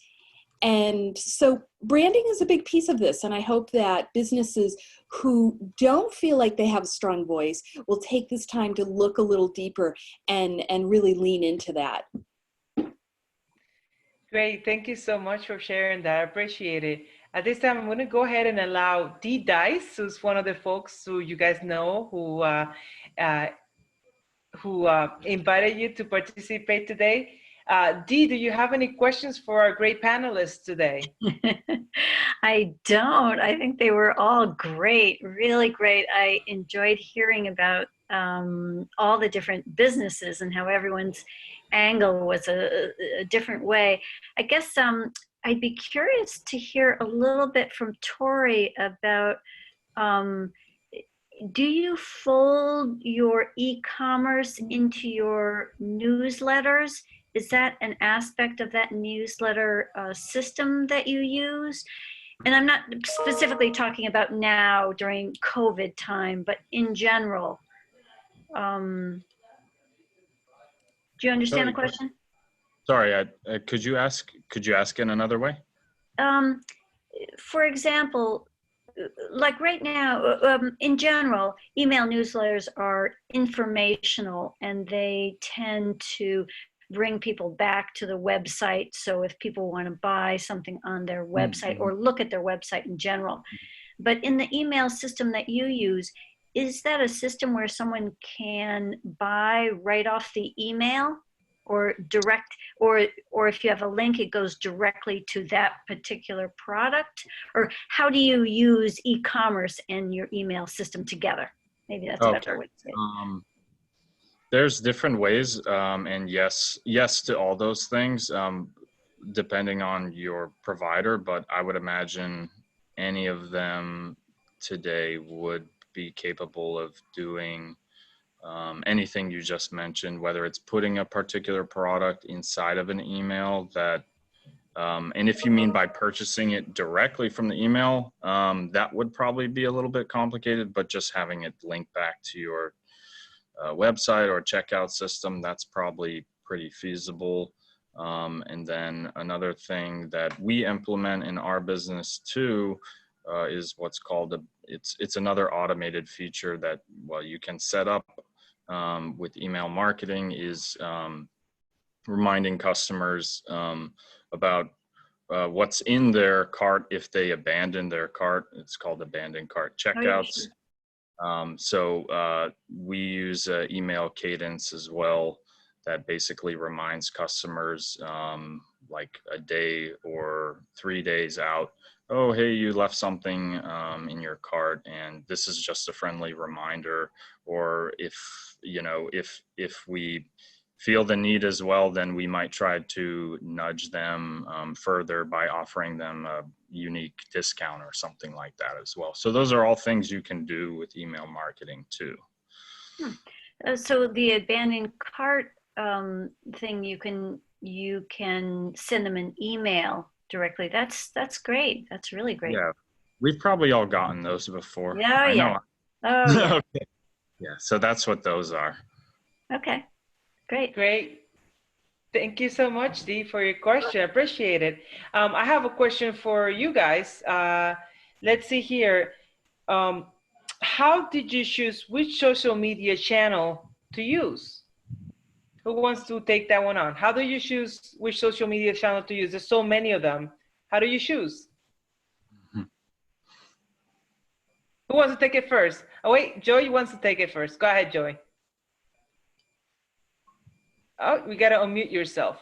And so branding is a big piece of this. And I hope that businesses who don't feel like they have a strong voice will take this time to look a little deeper and really lean into that. Great. Thank you so much for sharing that. I appreciate it. At this time, I'm going to go ahead and allow Dee Dice, who's one of the folks who you guys know who invited you to participate today. Dee, do you have any questions for our great panelists today? I don't. I think they were all great, really great. I enjoyed hearing about all the different businesses and how everyone's angle was a different way. I guess I'd be curious to hear a little bit from Torey about, do you fold your e-commerce into your newsletters? Is that an aspect of that newsletter system that you use? And I'm not specifically talking about now during COVID time, but in general. Do you understand the question? Sorry, could you ask in another way? For example, like right now, in general, email newsletters are informational, and they tend to bring people back to the website. So if people want to buy something on their website or look at their website in general. But in the email system that you use, is that a system where someone can buy right off the email, or direct, or if you have a link, it goes directly to that particular product? Or how do you use e-commerce and your email system together? Maybe that's a better way to say it. There's different ways, and yes to all those things, depending on your provider, but I would imagine any of them today would be capable of doing anything you just mentioned, whether it's putting a particular product inside of an email that, and if you mean by purchasing it directly from the email, that would probably be a little bit complicated, but just having it linked back to your website or checkout system, that's probably pretty feasible. And then another thing that we implement in our business too is what's called it's another automated feature that, well, you can set up with email marketing, is reminding customers about what's in their cart if they abandon their cart. It's called abandoned cart checkouts. So we use email cadence as well that basically reminds customers like a day or 3 days out, oh, hey, you left something in your cart, and this is just a friendly reminder. Or if we feel the need as well, then we might try to nudge them further by offering them a unique discount or something like that as well. So those are all things you can do with email marketing too. So the abandoned cart thing, you can send them an email directly. That's great. That's really great. Yeah, we've probably all gotten those before. Yeah, I know. Oh, yeah. Okay. Yeah, so that's what those are. Okay, great. Great. Thank you so much, Dee, for your question. I appreciate it. I have a question for you guys. Let's see here. How did you choose which social media channel to use? Who wants to take that one on? How do you choose which social media channel to use? There's so many of them. How do you choose? Who wants to take it first? Oh, wait, Joey wants to take it first. Go ahead, Joey. Oh, we got to unmute yourself.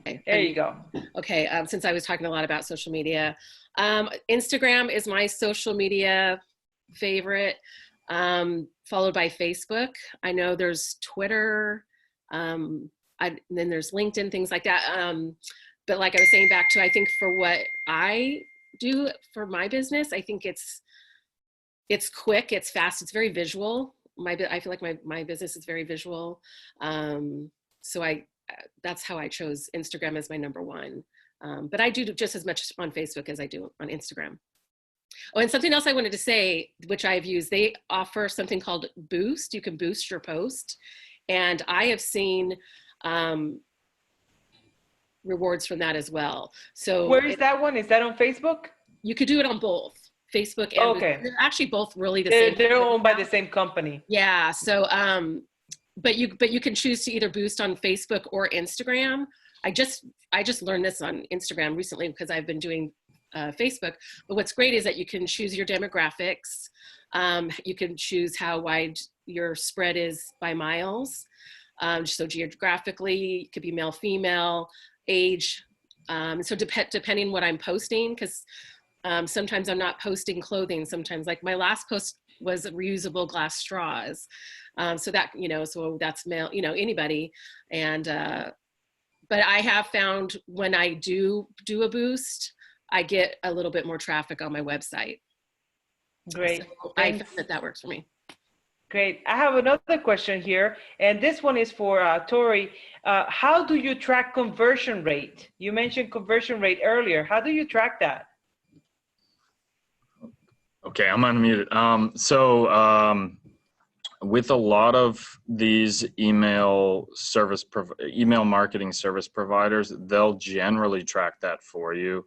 Okay. There you go. Okay, since I was talking a lot about social media, Instagram is my social media favorite, followed by Facebook. I know there's Twitter, then there's LinkedIn, things like that. But like I was saying back to, I think for what I do for my business, I think it's quick, it's fast, it's very visual. I feel like my business is very visual. So that's how I chose Instagram as my number one. But I do just as much on Facebook as I do on Instagram. Oh, and something else I wanted to say, which I've used, they offer something called Boost. You can boost your post. And I have seen rewards from that as well. So where is that one? Is that on Facebook? You could do it on both Facebook and okay. Boost. They're actually both really the same. They're owned by the same company. Yeah. So, but you can choose to either boost on Facebook or Instagram. I just learned this on Instagram recently because I've been doing Facebook. But what's great is that you can choose your demographics. You can choose how wide your spread is by miles. So geographically, it could be male, female, age. So depending what I'm posting, because sometimes I'm not posting clothing. Sometimes, like my last post was reusable glass straws. So that, so that's male, anybody. And, but I have found when I do a boost, I get a little bit more traffic on my website. Great. So I found that works for me. Great. I have another question here, and this one is for Torey. How do you track conversion rate? You mentioned conversion rate earlier. How do you track that? Okay, I'm unmuted. With a lot of these email marketing service providers, they'll generally track that for you.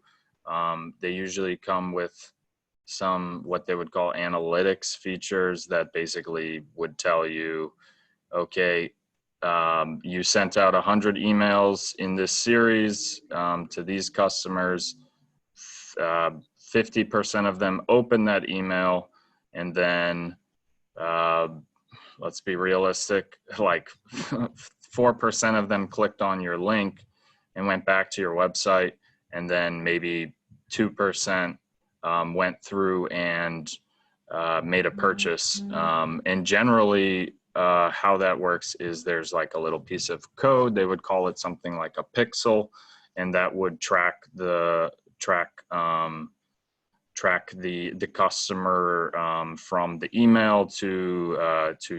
They usually come with some what they would call analytics features that basically would tell you, okay, you sent out 100 emails in this series to these customers. 50% of them opened that email, and then let's be realistic, like 4% of them clicked on your link and went back to your website, and then maybe 2% went through and made a purchase. And generally, how that works is there's like a little piece of code. They would call it something like a pixel, and that would track the customer from the email to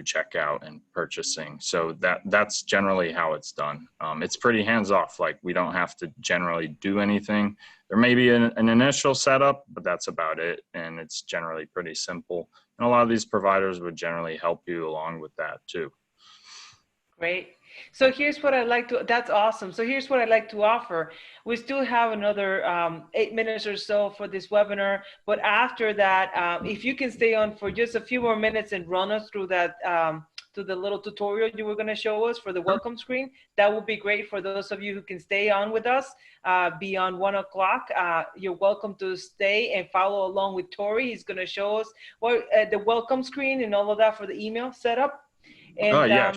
checkout and purchasing. So that's generally how it's done. It's pretty hands off. Like we don't have to generally do anything. There may be an initial setup, but that's about it. And it's generally pretty simple. And a lot of these providers would generally help you along with that too. Great. So here's what I'd like to, that's awesome. So here's what I'd like to offer. We still have another 8 minutes or so for this webinar, but after that, if you can stay on for just a few more minutes and run us through that, to the little tutorial you were going to show us for the welcome screen, that would be great for those of you who can stay on with us beyond 1 o'clock. You're welcome to stay and follow along with Torey. He's going to show us what the welcome screen and all of that for the email setup. And, yeah.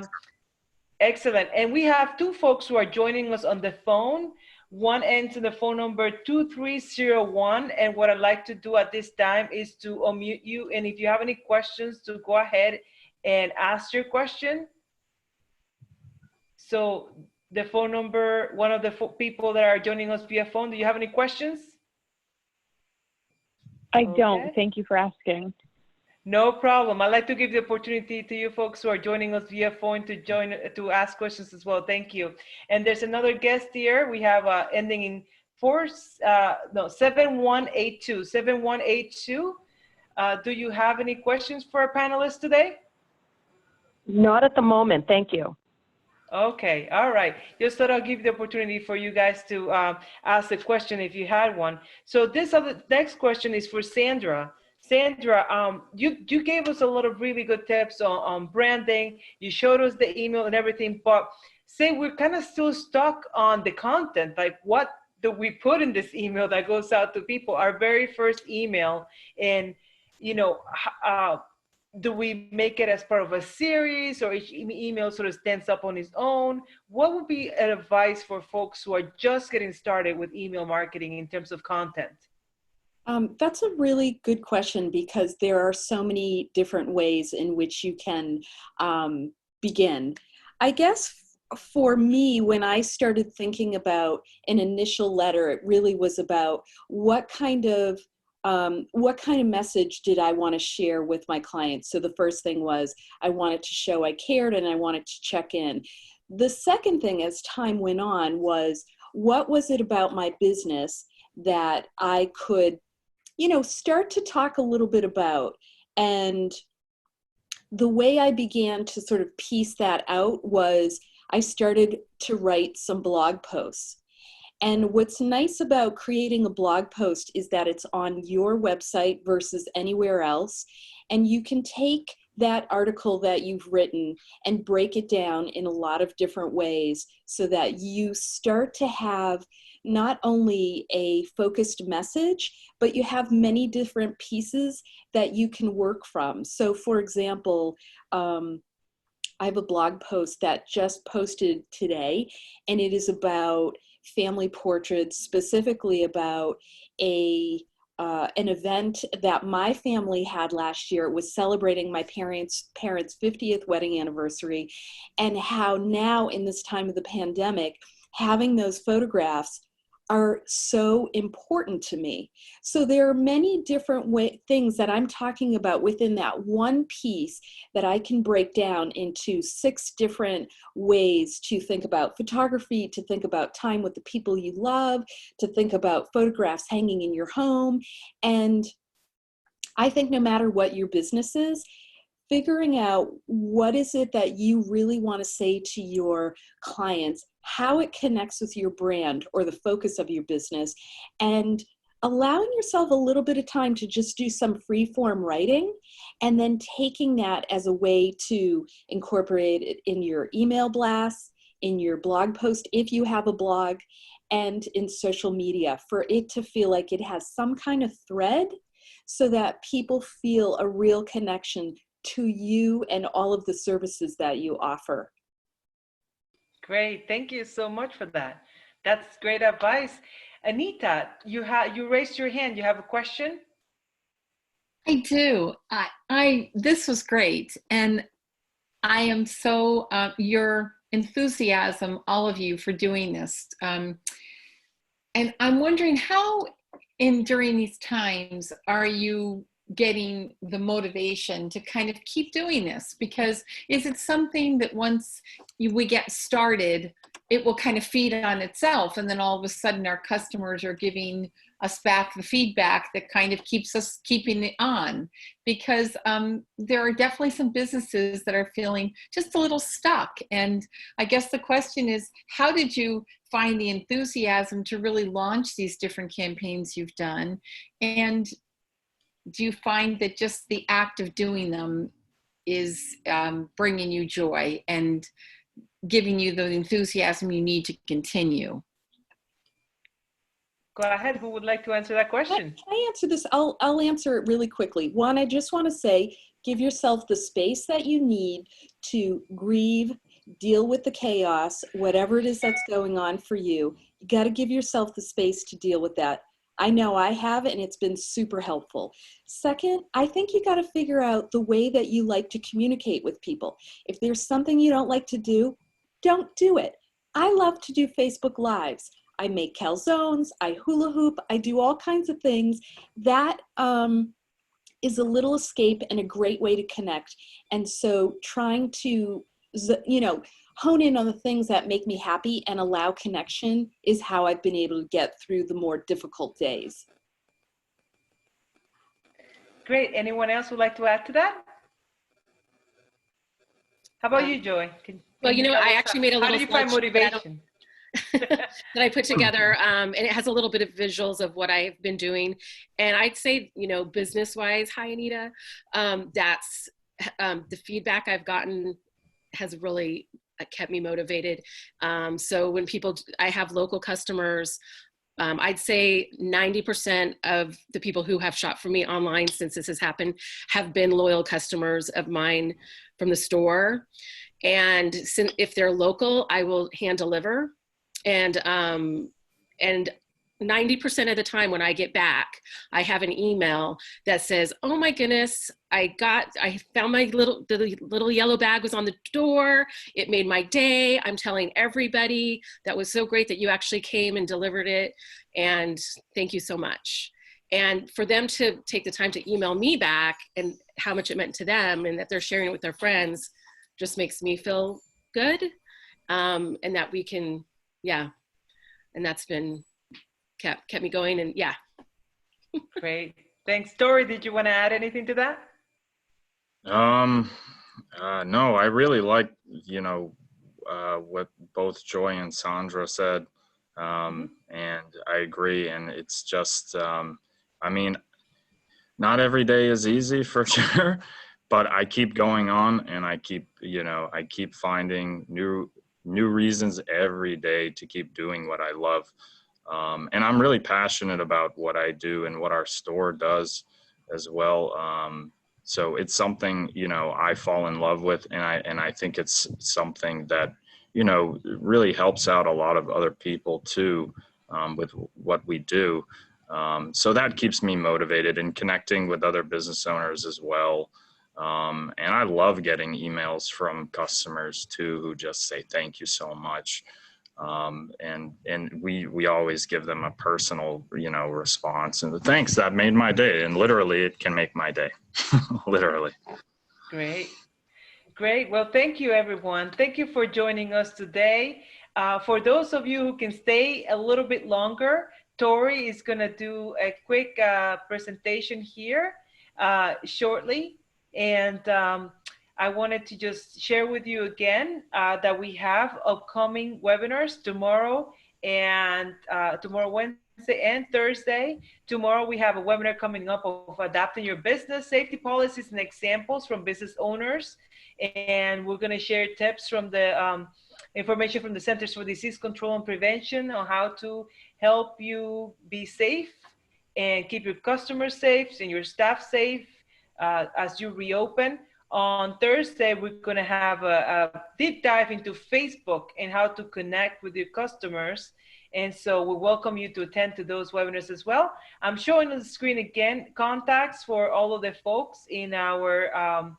Excellent. And we have 2 folks who are joining us on the phone. One ends in the phone number 2301. And what I'd like to do at this time is to unmute you. And if you have any questions, to go ahead and ask your question. So the phone number, one of the people that are joining us via phone, do you have any questions? I don't. Thank you for asking. No problem. I'd like to give the opportunity to you folks who are joining us via phone to ask questions as well. Thank you. And there's another guest here. We have ending in 7182. 7182. Do you have any questions for our panelists today? Not at the moment. Thank you. Okay. All right. Just thought I'll give the opportunity for you guys to ask the question if you had one. So next question is for Sandra. Sandra, you gave us a lot of really good tips on branding. You showed us the email and everything, but say we're kind of still stuck on the content. Like, what do we put in this email that goes out to people? Our very first email, and do we make it as part of a series, or each email sort of stands up on its own? What would be an advice for folks who are just getting started with email marketing in terms of content? That's a really good question, because there are so many different ways in which you can begin. I guess for me, when I started thinking about an initial letter, it really was about what kind of message did I want to share with my clients. So the first thing was I wanted to show I cared and I wanted to check in. The second thing, as time went on, was what was it about my business that I could, start to talk a little bit about. And the way I began to sort of piece that out was I started to write some blog posts. And what's nice about creating a blog post is that it's on your website versus anywhere else. And you can take that article that you've written and break it down in a lot of different ways so that you start to have not only a focused message, but you have many different pieces that you can work from. So for example, I have a blog post that just posted today, and it is about family portraits, specifically about an event that my family had last year. It was celebrating my parents' 50th wedding anniversary, and how now in this time of the pandemic, having those photographs are so important to me. So there are many different things that I'm talking about within that one piece that I can break down into 6 different ways to think about photography, to think about time with the people you love, to think about photographs hanging in your home. And I think no matter what your business is, figuring out what is it that you really want to say to your clients, how it connects with your brand or the focus of your business, and allowing yourself a little bit of time to just do some free form writing, and then taking that as a way to incorporate it in your email blasts, in your blog post if you have a blog, and in social media, for it to feel like it has some kind of thread so that people feel a real connection to you and all of the services that you offer. Great, thank you so much for that. That's great advice. Anita, you raised your hand. You have a question? I do. This was great, and I am so your enthusiasm, all of you, for doing this. And I'm wondering how, during these times, are you getting the motivation to kind of keep doing this? Because is it something that once we get started, it will kind of feed on itself, and then all of a sudden our customers are giving us back the feedback that kind of keeps us keeping it on? Because there are definitely some businesses that are feeling just a little stuck. And I guess the question is, how did you find the enthusiasm to really launch these different campaigns you've done? And do you find that just the act of doing them is bringing you joy and giving you the enthusiasm you need to continue? Go ahead. Who would like to answer that question? Can I answer this? I'll answer it really quickly. One, I just want to say, give yourself the space that you need to grieve, deal with the chaos, whatever it is that's going on for you. You got to give yourself the space to deal with that. I know I have, and it's been super helpful. Second, I think you got to figure out the way that you like to communicate with people. If there's something you don't like to do, don't do it. I love to do Facebook Lives. I make calzones, I hula hoop, I do all kinds of things. That is a little escape and a great way to connect. And so trying to, hone in on the things that make me happy and allow connection is how I've been able to get through the more difficult days. Great. Anyone else would like to add to that? How about you, Joy? Well, I actually made a little. How do you find motivation? That I put together, and it has a little bit of visuals of what I've been doing. And I'd say, business-wise, hi, Anita, that's the feedback I've gotten has really kept me motivated. So when I have local customers, I'd say 90% of the people who have shopped from me online since this has happened have been loyal customers of mine from the store. And since, if they're local, I will hand deliver. And 90% of the time when I get back, I have an email that says, "Oh my goodness, I found my the little yellow bag was on the door. It made my day. I'm telling everybody that was so great that you actually came and delivered it. And thank you so much." And for them to take the time to email me back and how much it meant to them and that they're sharing it with their friends just makes me feel good. And that we can, yeah. And that's been, kept me going, and yeah. Great. Thanks. Torey, did you want to add anything to that? No, I really like, what both Joy and Sandra said. And I agree. And it's just, I mean, not every day is easy for sure, but I keep going on and I keep finding new reasons every day to keep doing what I love. And I'm really passionate about what I do and what our store does as well. So it's something, I fall in love with, and I think it's something that, really helps out a lot of other people too, with what we do. So that keeps me motivated and connecting with other business owners as well. And I love getting emails from customers too, who just say, "Thank you so much." And we always give them a personal, response, and thanks, that made my day. And literally it can make my day. Literally. Great. Well, thank you, everyone. Thank you for joining us today. For those of you who can stay a little bit longer, Torey is going to do a quick presentation here shortly. And I wanted to just share with you again that we have upcoming webinars tomorrow, Wednesday and Thursday. Tomorrow we have a webinar coming up of adapting your business safety policies and examples from business owners. And we're going to share tips from the information from the Centers for Disease Control and Prevention on how to help you be safe and keep your customers safe and your staff safe as you reopen. On Thursday, we're going to have a deep dive into Facebook and how to connect with your customers. And so we welcome you to attend to those webinars as well. I'm showing on the screen again contacts for all of the folks in our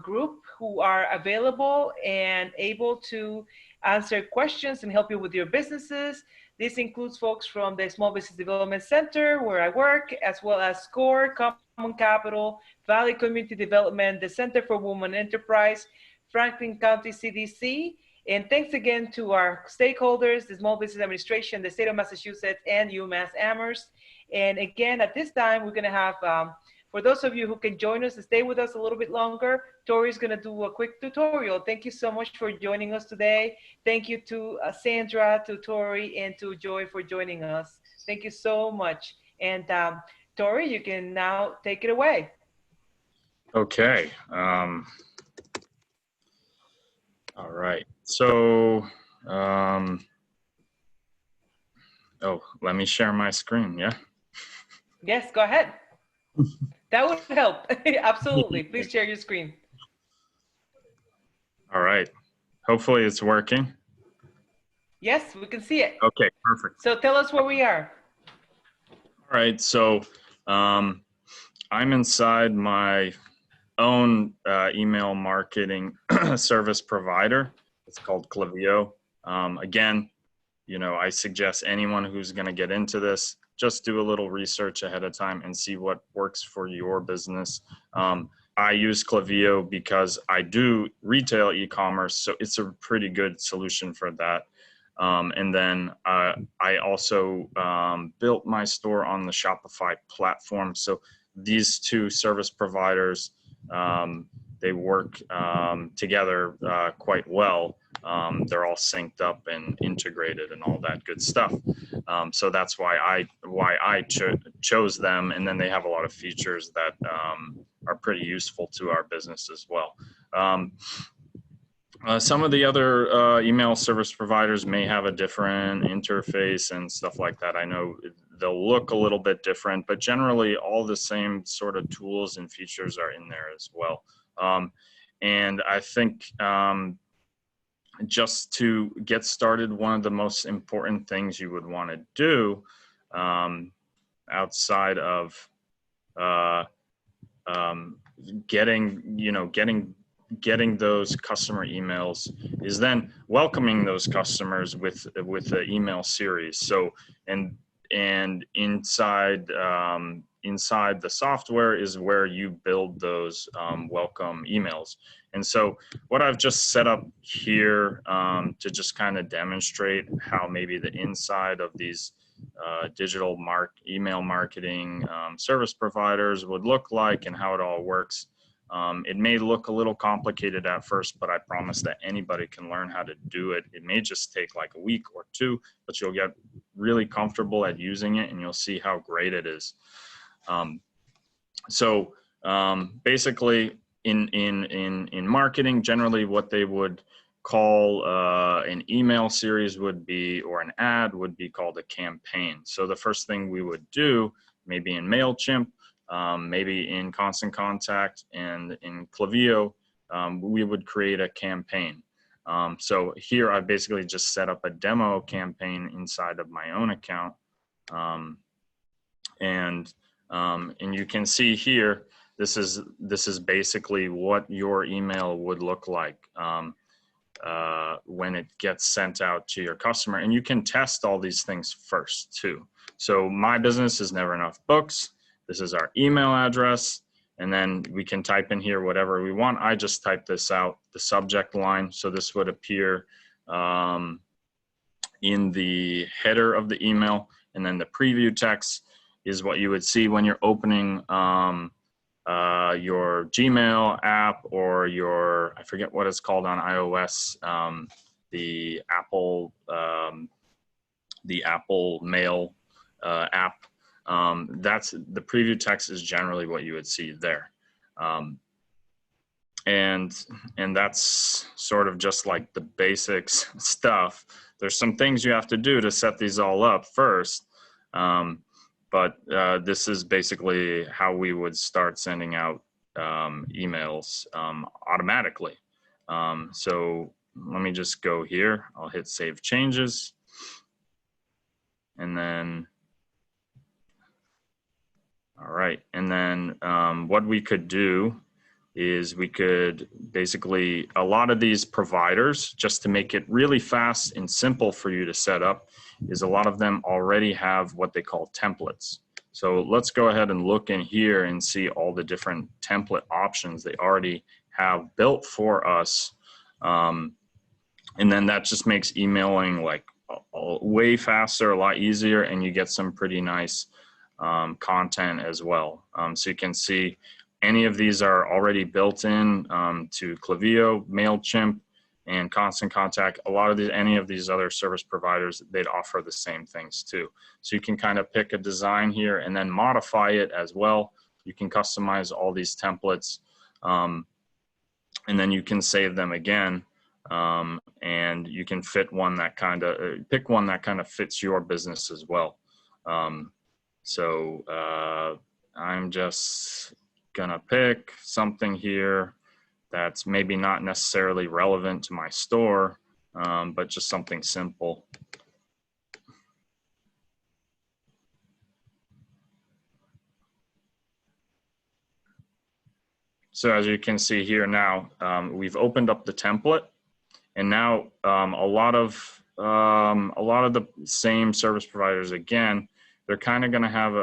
group who are available and able to answer questions and help you with your businesses. This includes folks from the Small Business Development Center, where I work, as well as SCORE, Common Capital, Valley Community Development, the Center for Women Enterprise, Franklin County CDC. And thanks again to our stakeholders, the Small Business Administration, the State of Massachusetts, and UMass Amherst. And again, at this time, we're going to have, for those of you who can join us and stay with us a little bit longer, Torey is going to do a quick tutorial. Thank you so much for joining us today. Thank you to Sandra, to Torey, and to Joy for joining us. Thank you so much. And Torey, you can now take it away. Okay. All right. So, let me share my screen. Yeah. Yes, go ahead. That would help. Absolutely. Please share your screen. All right. Hopefully it's working. Yes, we can see it. Okay, perfect. So tell us where we are. All right. So I'm inside my own email marketing service provider. It's called Klaviyo. Again, I suggest anyone who's going to get into this, just do a little research ahead of time and see what works for your business. I use Klaviyo because I do retail e-commerce, so it's a pretty good solution for that. And then I also built my store on the Shopify platform. So these two service providers, they work together quite well. They're all synced up and integrated and all that good stuff. So that's why I chose them. And then they have a lot of features that are pretty useful to our business as well. Some of the other email service providers may have a different interface and stuff like that. I know they'll look a little bit different, but generally all the same sort of tools and features are in there as well. And I think just to get started, one of the most important things you would want to do outside of getting those customer emails is then welcoming those customers with the email series. So and inside the software is where you build those welcome emails. And so what I've just set up here to just kind of demonstrate how maybe the inside of these digital email marketing service providers would look like and how it all works. It may look a little complicated at first, but I promise that anybody can learn how to do it. It may just take like a week or two, but you'll get really comfortable at using it and you'll see how great it is. Basically in marketing, generally what they would call an email series would be, or an ad would be called a campaign. So the first thing we would do, maybe in MailChimp, maybe in Constant Contact and in Klaviyo, we would create a campaign. So here I've basically just set up a demo campaign inside of my own account. And you can see here, this is basically what your email would look like when it gets sent out to your customer. And you can test all these things first too. So my business is Never Enough Books. This is our email address, and then we can type in here whatever we want. I just type this out, the subject line. So this would appear in the header of the email, and then the preview text is what you would see when you're opening your Gmail app or your, I forget what it's called on iOS, the Apple Mail app. That's the preview text is generally what you would see there. And that's sort of just like the basics stuff. There's some things you have to do to set these all up first. But this is basically how we would start sending out emails automatically. So let me just go here. I'll hit Save Changes. And then, all right. And then what we could do is we could basically, a lot of these providers, just to make it really fast and simple for you to set up, is a lot of them already have what they call templates. So let's go ahead and look in here and see all the different template options they already have built for us. And then that just makes emailing like way faster, a lot easier, and you get some pretty nice content as well. So you can see any of these are already built in to Klaviyo, MailChimp, and Constant Contact. A lot of these, any of these other service providers, they'd offer the same things too. So you can kind of pick a design here and then modify it as well. You can customize all these templates, and then you can save them again. And you can fit one that kind of, pick one that kind of fits your business as well. I'm just gonna pick something here that's maybe not necessarily relevant to my store, but just something simple. So as you can see here now, we've opened up the template, and now a lot of the same service providers, again, they're kind of going to have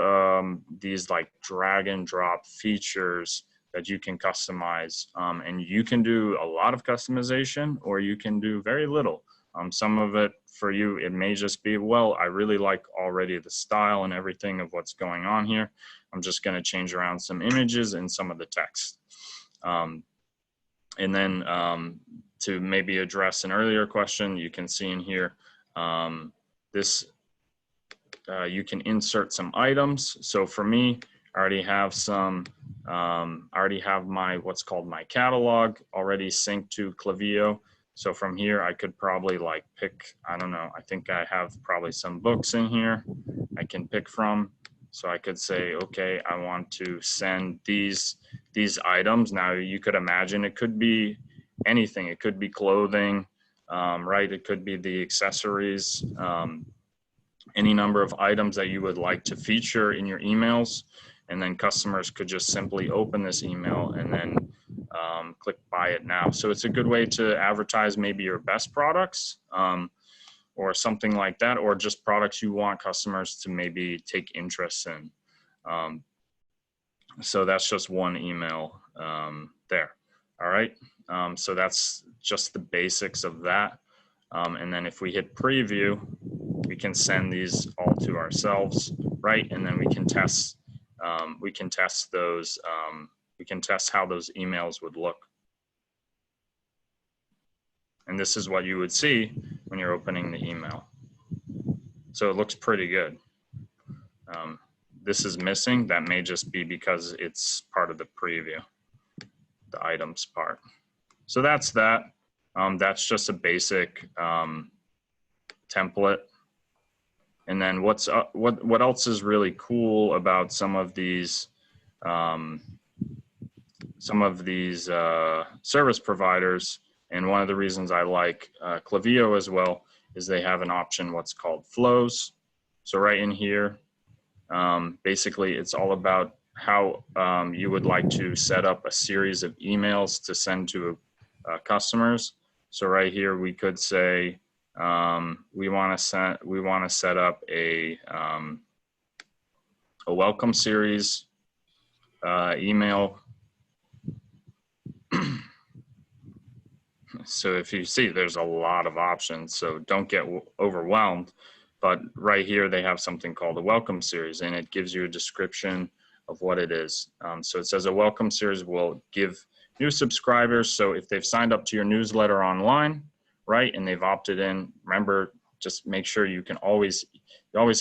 these like drag and drop features that you can customize, and you can do a lot of customization, or you can do very little. Some of it for you, it may just be, well, I really like already the style and everything of what's going on here. I'm just going to change around some images and some of the text. And then to maybe address an earlier question, you can see in here, you can insert some items. So for me, I already have some, I already have my, what's called my catalog already synced to Klaviyo. So from here, I could probably like pick, I don't know, I think I have probably some books in here I can pick from. So I could say, okay, I want to send these items. Now you could imagine it could be anything. It could be clothing, right? It could be the accessories, any number of items that you would like to feature in your emails. And then customers could just simply open this email and then click buy it now. So it's a good way to advertise maybe your best products or something like that, or just products you want customers to maybe take interest in. So that's just one email there. All right. So that's just the basics of that. And then if we hit preview, we can send these all to ourselves, right? And then we can test those, we can test how those emails would look. And this is what you would see when you're opening the email. So it looks pretty good. This is missing. That may just be because it's part of the preview, the items part. So that's that. That's just a basic template. And then what else is really cool about some of these service providers, and one of the reasons I like Klaviyo as well, is they have an option what's called flows. So right in here, basically it's all about how you would like to set up a series of emails to send to customers. So right here we could say we want to set up a welcome series email. So if you see, there's a lot of options, so don't get overwhelmed. But right here, they have something called a welcome series, and it gives you a description of what it is. So it says a welcome series will give new subscribers. So if they've signed up to your newsletter online, right, and they've opted in, remember, just make sure you always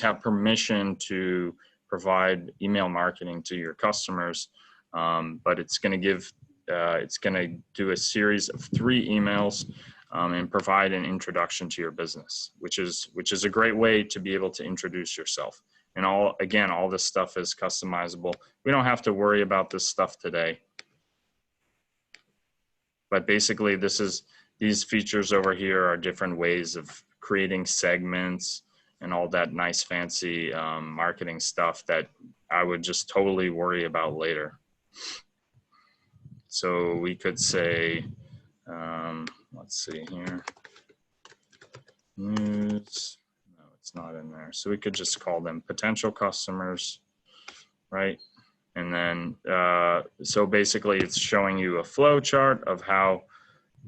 have permission to provide email marketing to your customers. But it's going to do a series of 3 emails and provide an introduction to your business, which is a great way to be able to introduce yourself. And all this stuff is customizable. We don't have to worry about this stuff today. But basically, these features over here are different ways of creating segments and all that nice fancy marketing stuff that I would just totally worry about later. So we could say, let's see here, news, no, it's not in there. So we could just call them potential customers, right? And then, so basically it's showing you a flow chart of how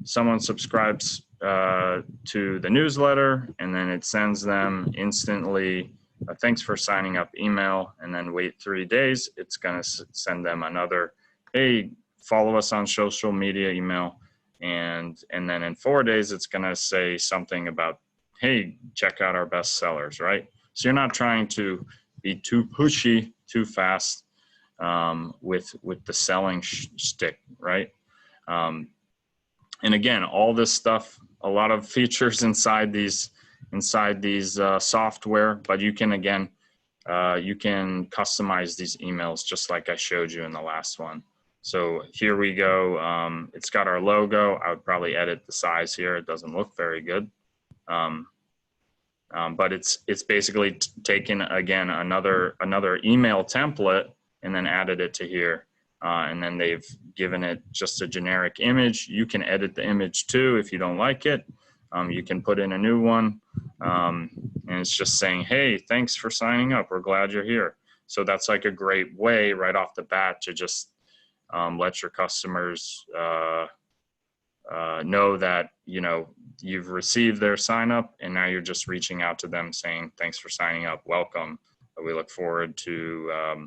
someone subscribes to the newsletter, and then it sends them instantly a thanks for signing up email, and then wait 3 days, it's gonna send them another, hey, follow us on social media email. And then in 4 days, it's going to say something about, hey, check out our best sellers, right? So you're not trying to be too pushy, too fast with the selling shtick, right? And again, all this stuff, a lot of features inside these software, but you can, again, you can customize these emails just like I showed you in the last one. So here we go. It's got our logo. I would probably edit the size here. It doesn't look very good. But it's basically taken, again, another email template and then added it to here. And then they've given it just a generic image. You can edit the image too if you don't like it. You can put in a new one. And it's just saying, hey, thanks for signing up. We're glad you're here. So that's like a great way right off the bat to just let your customers know that, you know, you've received their sign up, and now you're just reaching out to them saying, thanks for signing up, welcome. We look forward to,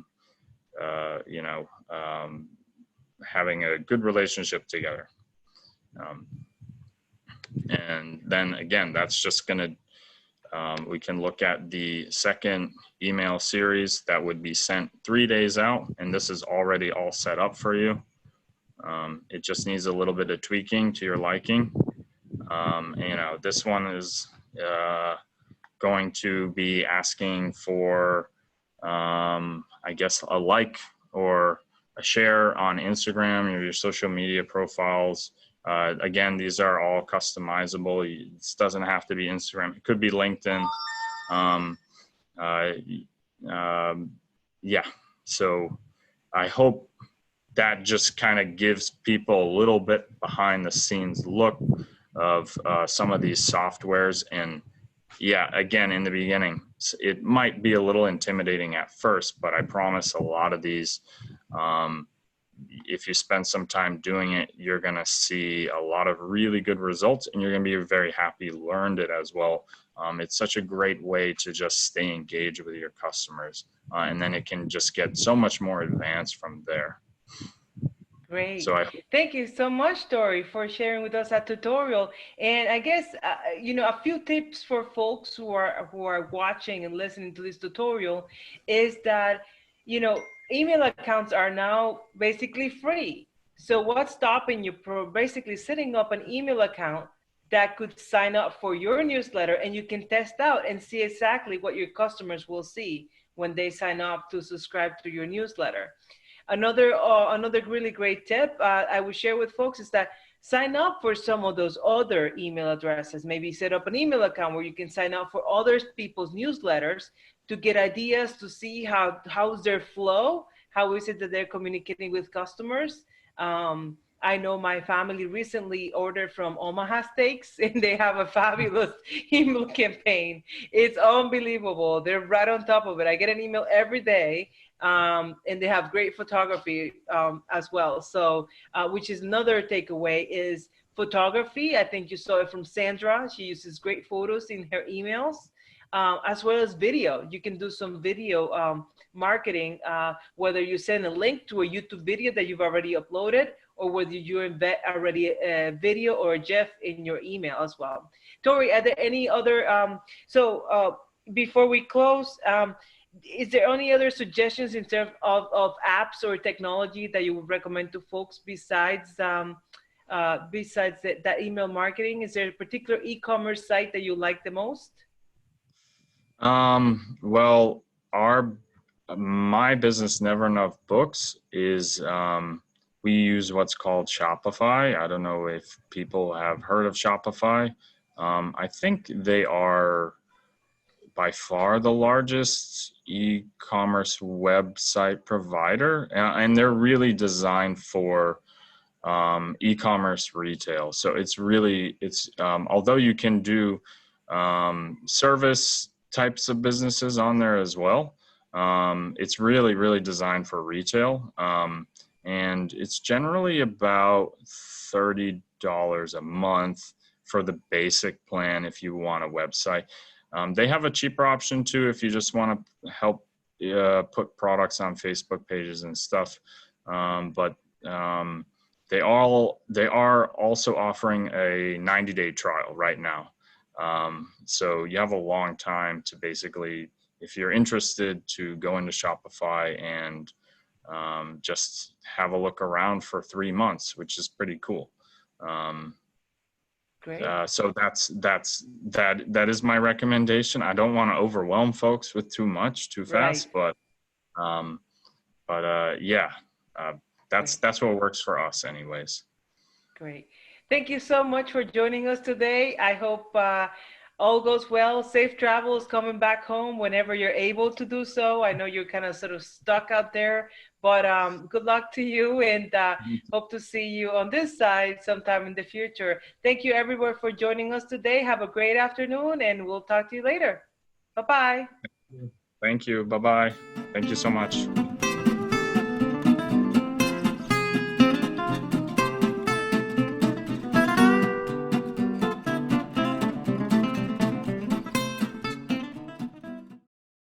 you know, having a good relationship together. And then again, that's just gonna, we can look at the second email series that would be sent 3 days out, and this is already all set up for you. It just needs a little bit of tweaking to your liking. This one is going to be asking for, I guess, a like or a share on Instagram or your social media profiles. Again, these are all customizable. This doesn't have to be Instagram. It could be LinkedIn. Yeah, so I hope that just kind of gives people a little bit behind the scenes look of some of these softwares. And yeah, again, in the beginning, it might be a little intimidating at first, but I promise a lot of these, if you spend some time doing it, you're going to see a lot of really good results, and you're going to be very happy you learned it as well. It's such a great way to just stay engaged with your customers, and then it can just get so much more advanced from there. Great. So Thank you so much, Torey, for sharing with us that tutorial. And I guess, a few tips for folks who are watching and listening to this tutorial is that, email accounts are now basically free. So what's stopping you from basically setting up an email account that could sign up for your newsletter, and you can test out and see exactly what your customers will see when they sign up to subscribe to your newsletter. Another really great tip I would share with folks is that sign up for some of those other email addresses. Maybe set up an email account where you can sign up for other people's newsletters to get ideas, to see how's their flow, how is it that they're communicating with customers. I know my family recently ordered from Omaha Steaks, and they have a fabulous email campaign. It's unbelievable. They're right on top of it. I get an email every day, and they have great photography as well. So, which is another takeaway is photography. I think you saw it from Sandra. She uses great photos in her emails, as well as video. You can do some video marketing, whether you send a link to a YouTube video that you've already uploaded, or whether you embed already a video or a GIF in your email as well. Torey, are there any other, before we close, is there any other suggestions in terms of apps or technology that you would recommend to folks besides that email marketing? Is there a particular e-commerce site that you like the most? Well, my business, Never Enough Books, is we use what's called Shopify. I don't know if people have heard of Shopify. I think they are by far the largest e-commerce website provider, and they're really designed for e-commerce retail. So it's although you can do service types of businesses on there as well, it's really, really designed for retail. And it's generally about $30 a month for the basic plan if you want a website. They have a cheaper option too if you just want to help put products on Facebook pages and stuff. But they are also offering a 90-day trial right now. So you have a long time to basically, if you're interested, to go into Shopify and just have a look around for 3 months, which is pretty cool. Great. So that is my recommendation. I don't want to overwhelm folks with too much too fast, right. That's what works for us anyways. Great. Thank you so much for joining us today. I hope all goes well. Safe travels coming back home whenever you're able to do so. I know you're kind of sort of stuck out there, but good luck to you, and hope to see you on this side sometime in the future. Thank you everyone for joining us today. Have a great afternoon, and we'll talk to you later. Bye-bye. Thank you. Bye-bye. Thank you so much.